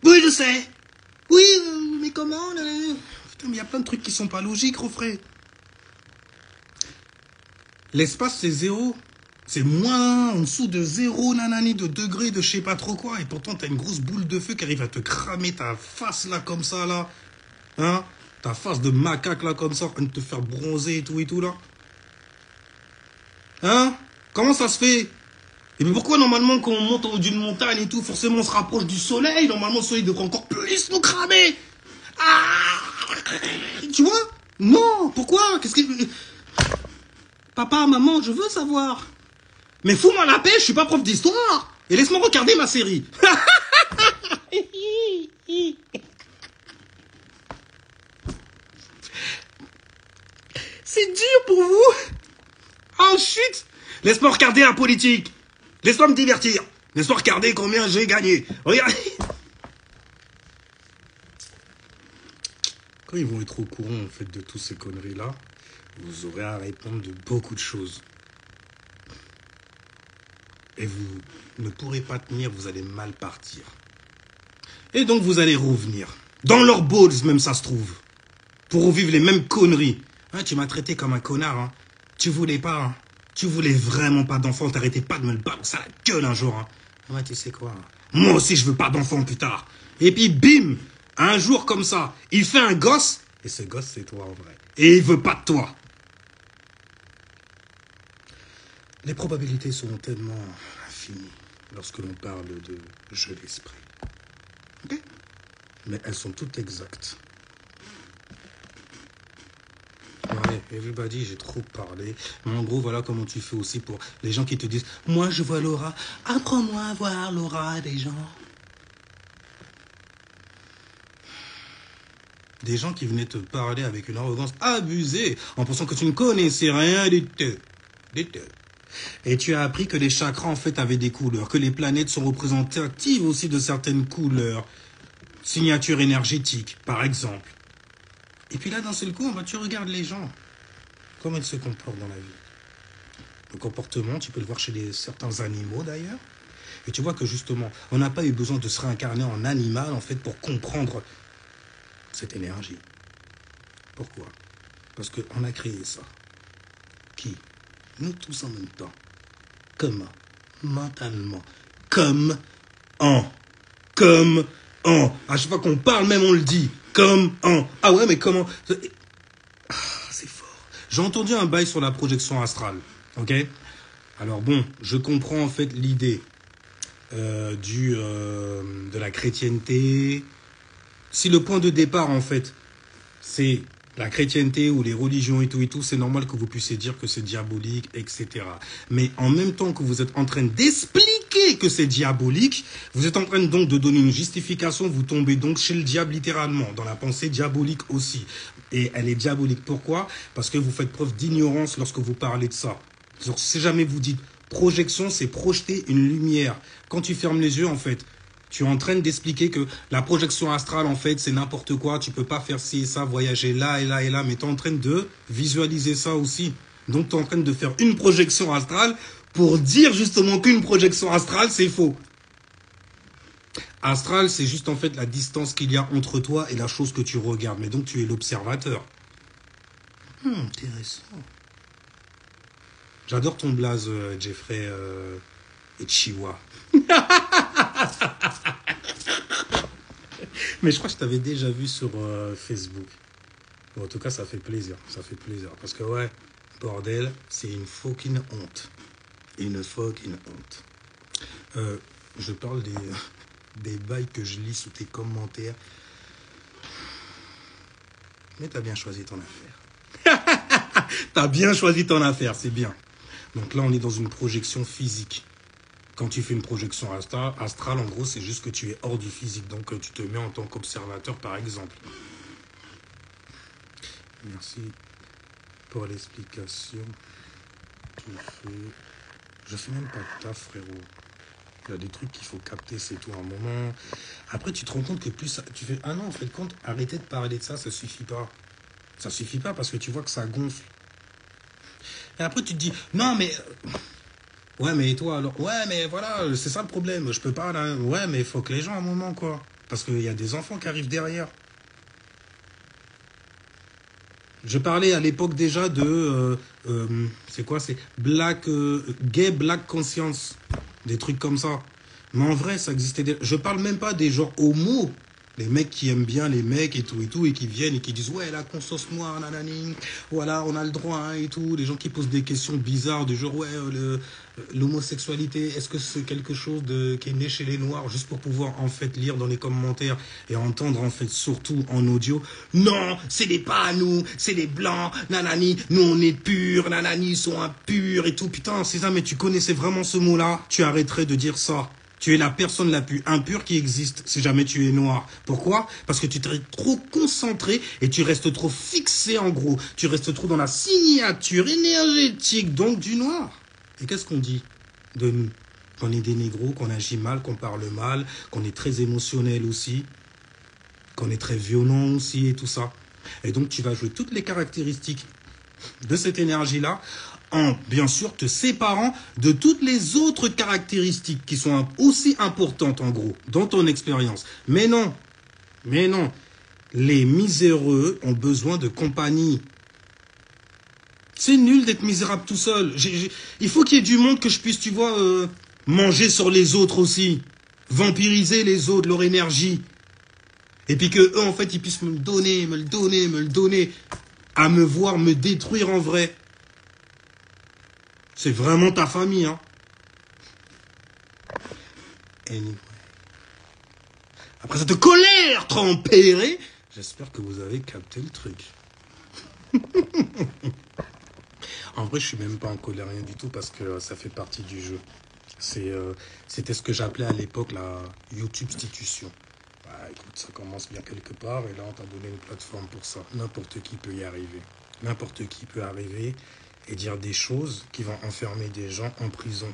Oui, je sais. Oui, mais comment putain, mais il y a plein de trucs qui sont pas logiques, refrain. L'espace, c'est zéro. C'est moins en dessous de zéro, nanani, de degrés, de je sais pas trop quoi. Et pourtant, t'as une grosse boule de feu qui arrive à te cramer ta face, là, comme ça, là. Hein? Ta face de macaque, là, comme ça, en train de te faire bronzer et tout, là. Hein? Comment ça se fait? Et puis pourquoi, normalement, quand on monte en haut d'une montagne et tout, forcément, on se rapproche du soleil. Normalement, le soleil devrait encore plus nous cramer. Ah! Tu vois? Non, pourquoi? Qu'est-ce que... Papa, maman, je veux savoir. Mais fous-moi la paix, je suis pas prof d'histoire. Et laisse-moi regarder ma série. C'est dur pour vous. Oh chut. Laisse-moi regarder la politique. Laisse-moi me divertir. Laisse-moi regarder combien j'ai gagné. Regarde. Quand ils vont être au courant en fait de toutes ces conneries-là, vous aurez à répondre de beaucoup de choses. Et vous ne pourrez pas tenir, vous allez mal partir. Et donc vous allez revenir. Dans leurs balls même ça se trouve. Pour revivre les mêmes conneries. Hein, tu m'as traité comme un connard. Hein. Tu voulais pas. Hein. Tu voulais vraiment pas d'enfant. T'arrêtais pas de me le balancer à la gueule un jour. Hein. Ouais, tu sais quoi. Moi aussi je veux pas d'enfant plus tard. Et puis bim. Un jour comme ça. Il fait un gosse. Et ce gosse c'est toi en vrai. Et il veut pas de toi. Les probabilités sont tellement infinies lorsque l'on parle de jeu d'esprit. Ok? Mais elles sont toutes exactes. Ouais, everybody, j'ai trop parlé. Mais en gros, voilà comment tu fais aussi pour les gens qui te disent « Moi, je vois l'aura. Apprends-moi à voir l'aura des gens. » Des gens qui venaient te parler avec une arrogance abusée en pensant que tu ne connaissais rien du tout. Du tout. Et tu as appris que les chakras, en fait, avaient des couleurs, que les planètes sont représentatives aussi de certaines couleurs, signatures énergétiques, par exemple. Et puis là, d'un seul coup, tu regardes les gens, comment ils se comportent dans la vie. Le comportement, tu peux le voir chez certains animaux, d'ailleurs. Et tu vois que, justement, on n'a pas eu besoin de se réincarner en animal, en fait, pour comprendre cette énergie. Pourquoi? Parce qu'on a créé ça. Qui? Nous tous en même temps. Comment? Mentalement. Comme en. À chaque fois qu'on parle, même on le dit. Comme en. Ah ouais, mais comment? Ah, c'est fort. J'ai entendu un bail sur la projection astrale. Ok? Alors bon, je comprends en fait l'idée de la chrétienté. Si le point de départ, en fait, c'est La chrétienté ou les religions et tout, c'est normal que vous puissiez dire que c'est diabolique, etc. Mais en même temps que vous êtes en train d'expliquer que c'est diabolique, vous êtes en train donc de donner une justification, vous tombez donc chez le diable littéralement, dans la pensée diabolique aussi. Et elle est diabolique. Pourquoi? Parce que vous faites preuve d'ignorance lorsque vous parlez de ça. Donc, si jamais vous dites projection, c'est projeter une lumière. Quand tu fermes les yeux, en fait, tu es en train d'expliquer que la projection astrale, en fait, c'est n'importe quoi. Tu peux pas faire ci et ça, voyager là et là et là. Mais tu es en train de visualiser ça aussi. Donc, tu es en train de faire une projection astrale pour dire justement qu'une projection astrale, c'est faux. Astral, c'est juste en fait la distance qu'il y a entre toi et la chose que tu regardes. Mais donc, tu es l'observateur. Intéressant. J'adore ton blaze, Jeffrey et Chihuahua. Mais je crois que je t'avais déjà vu sur Facebook. Bon, en tout cas, ça fait plaisir. Ça fait plaisir. Parce que, ouais, bordel, c'est une fucking honte. Une fucking honte. Je parle des bails que je lis sous tes commentaires. Mais t'as bien choisi ton affaire. T'as bien choisi ton affaire, c'est bien. Donc là, on est dans une projection physique. Quand tu fais une projection astrale, en gros, c'est juste que tu es hors du physique. Donc, tu te mets en tant qu'observateur, par exemple. Merci pour l'explication. Je fais même pas de taf, frérot. Il y a des trucs qu'il faut capter, c'est tout, un moment. Après, tu te rends compte que plus ça, tu fais, ah non, en fait, compte, arrêtez de parler de ça, ça suffit pas. Ça suffit pas parce que tu vois que ça gonfle. Et après, tu te dis, non, mais... Ouais, mais toi, alors... Ouais, mais voilà, c'est ça le problème. Je peux pas, là. Ouais, mais il faut que les gens, à un moment, quoi. Parce qu'il y a des enfants qui arrivent derrière. Je parlais à l'époque déjà de... c'est quoi? C'est gay black conscience. Des trucs comme ça. Mais en vrai, ça existait déjà. Je parle même pas des genres homo. Les mecs qui aiment bien les mecs et tout, et qui viennent et qui disent, ouais, la conscience noire, nanani, voilà, on a le droit, hein, et tout. Les gens qui posent des questions bizarres du genre, ouais, l'homosexualité, est-ce que c'est quelque chose qui est né chez les noirs, juste pour pouvoir, en fait, lire dans les commentaires et entendre, en fait, surtout en audio, non, ce n'est pas nous, c'est les blancs, nanani, nous on est purs, nanani, ils sont impurs et tout. Putain, c'est ça, mais tu connaissais vraiment ce mot-là, tu arrêterais de dire ça. Tu es la personne la plus impure qui existe si jamais tu es noir. Pourquoi? Parce que tu t'es trop concentré et tu restes trop fixé en gros. Tu restes trop dans la signature énergétique donc du noir. Et qu'est-ce qu'on dit de nous? Qu'on est des négros, qu'on agit mal, qu'on parle mal, qu'on est très émotionnel aussi, qu'on est très violent aussi et tout ça. Et donc tu vas jouer toutes les caractéristiques de cette énergie-là en, bien sûr, te séparant de toutes les autres caractéristiques qui sont aussi importantes, en gros, dans ton expérience. Mais non, les miséreux ont besoin de compagnie. C'est nul d'être misérable tout seul. Il faut qu'il y ait du monde que je puisse, tu vois, manger sur les autres aussi. Vampiriser les autres, leur énergie. Et puis que eux, en fait, ils puissent me le donner, à me voir me détruire en vrai. C'est vraiment ta famille, hein. Anyway. Après cette colère tempérée, j'espère que vous avez capté le truc. En vrai, je suis même pas en colère, rien du tout, parce que ça fait partie du jeu. C'était ce que j'appelais à l'époque la YouTube-stitution. Bah, écoute, ça commence bien quelque part, et là, on t'a donné une plateforme pour ça. N'importe qui peut y arriver. N'importe qui peut arriver et dire des choses qui vont enfermer des gens en prison.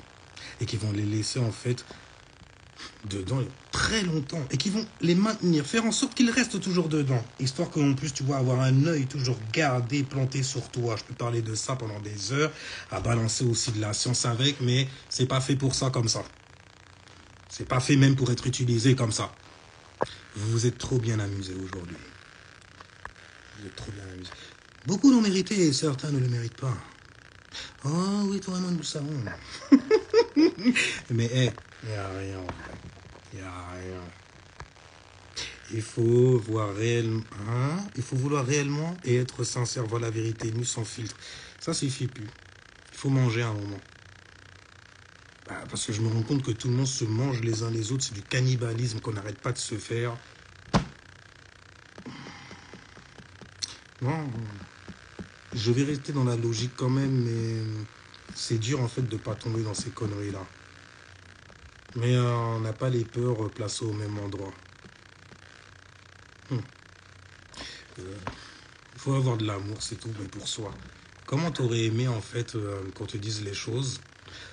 Et qui vont les laisser, en fait, dedans très longtemps. Et qui vont les maintenir, faire en sorte qu'ils restent toujours dedans. Histoire qu'en plus, tu vois, avoir un œil toujours gardé, planté sur toi. Je peux parler de ça pendant des heures, à balancer aussi de la science avec, mais c'est pas fait pour ça comme ça. C'est pas fait même pour être utilisé comme ça. Vous vous êtes trop bien amusés aujourd'hui. Vous êtes trop bien amusés. Beaucoup l'ont mérité et certains ne le méritent pas. Oh oui, toi et moi, nous le savons. Mais il n'y a rien en vrai. Il n'y a rien. Il faut voir réellement. Hein? Il faut vouloir réellement et être sincère, voir la vérité nue sans filtre. Ça suffit plus. Il faut manger à un moment. Bah, parce que je me rends compte que tout le monde se mange les uns les autres. C'est du cannibalisme qu'on n'arrête pas de se faire. Non, je vais rester dans la logique quand même, mais c'est dur en fait de pas tomber dans ces conneries-là. Mais on n'a pas les peurs placées au même endroit. Il faut avoir de l'amour, c'est tout, mais pour soi. Comment t'aurais aimé en fait qu'on te dise les choses?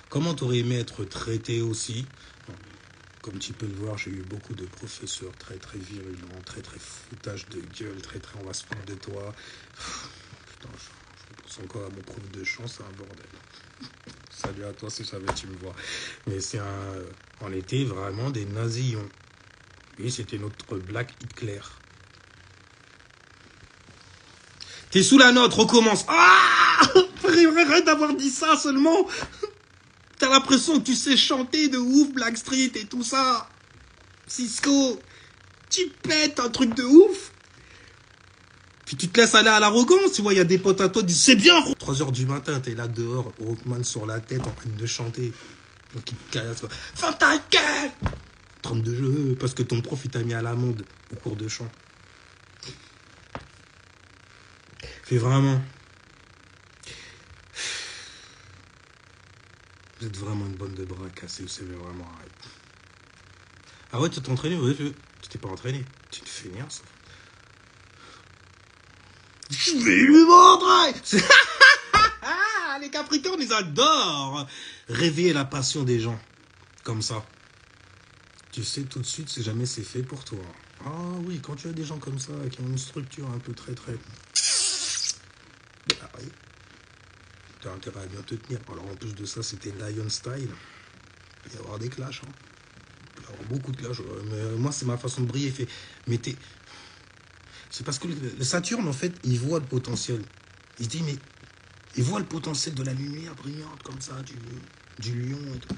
Comment t'aurais aimé être traité aussi? Comme tu peux le voir, j'ai eu beaucoup de professeurs très très virulents, très très foutage de gueule, très très on va se foutre de toi. Putain, je pense encore à mon prof de chant, c'est un bordel. Salut à toi si jamais tu me vois. Mais c'est un... On était vraiment des nazillons. Oui, c'était notre Black Hitler. T'es sous la note, recommence. Ah! Arrête d'avoir dit ça seulement. T'as l'impression que tu sais chanter de ouf, Blackstreet et tout ça. Cisco, tu pètes un truc de ouf. Puis tu te laisses aller à l'arrogance, tu vois, il y a des potes à toi qui disent c'est bien. 3h du matin, t'es là dehors, Walkman sur la tête, en train de chanter. Donc il te caillasse. Fin ta gueule! 32 jeux, parce que ton prof il t'a mis à l'amende au cours de chant. Fais vraiment. Vous êtes vraiment une bande de bras cassés, vous savez vraiment arrêter. Ah ouais, tu t'es entraîné? Ouais, tu t'es pas entraîné. Tu te fais rien, ça. Je vais lui montrer. Les Capricornes, ils adorent réveiller la passion des gens. Comme ça. Tu sais tout de suite si jamais c'est fait pour toi. Ah oui, quand tu as des gens comme ça, qui ont une structure un peu très... Ah oui. Tu as intérêt à bien te tenir. Alors en plus de ça, c'était Lion Style. Il va y avoir des clashs. Hein. Il va y avoir beaucoup de clashs. Mais moi, c'est ma façon de briller. Mais c'est parce que le Saturne, en fait, il voit le potentiel. Il se dit, mais il voit le potentiel de la lumière brillante comme ça, du lion et tout.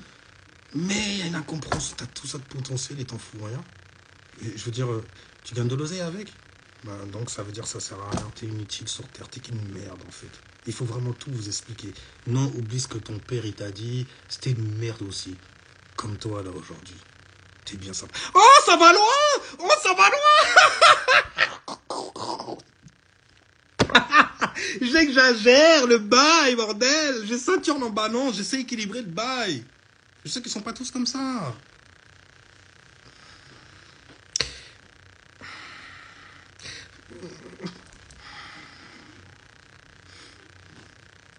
Mais il y a une incompréhension. Tu as tout ça de potentiel et t'en fous rien. Et je veux dire, tu gagnes de l'oseille avec. Donc ça veut dire que ça sert à rien. T'es inutile sur Terre. T'es qu'une merde, en fait. Il faut vraiment tout vous expliquer. Non, oublie ce que ton père, il t'a dit. C'était une merde aussi. Comme toi, là, aujourd'hui. T'es bien sympa. Oh, ça va loin! Oh, ça va loin! J'exagère le bail, bordel. J'ai Saturne en balance, j'essaie d'équilibrer le bail. Je sais qu'ils sont pas tous comme ça.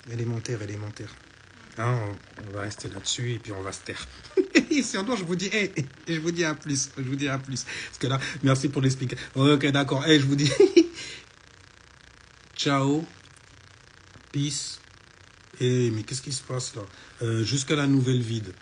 Élémentaire. Hein, on va rester là-dessus et puis on va se taire. Et surtout, je vous dis, et je vous dis à plus. Je vous dis à plus. Parce que là, merci pour l'explication. Ok, d'accord. Je vous dis, ciao, peace. Mais qu'est-ce qui se passe là? Jusqu'à la nouvelle vide.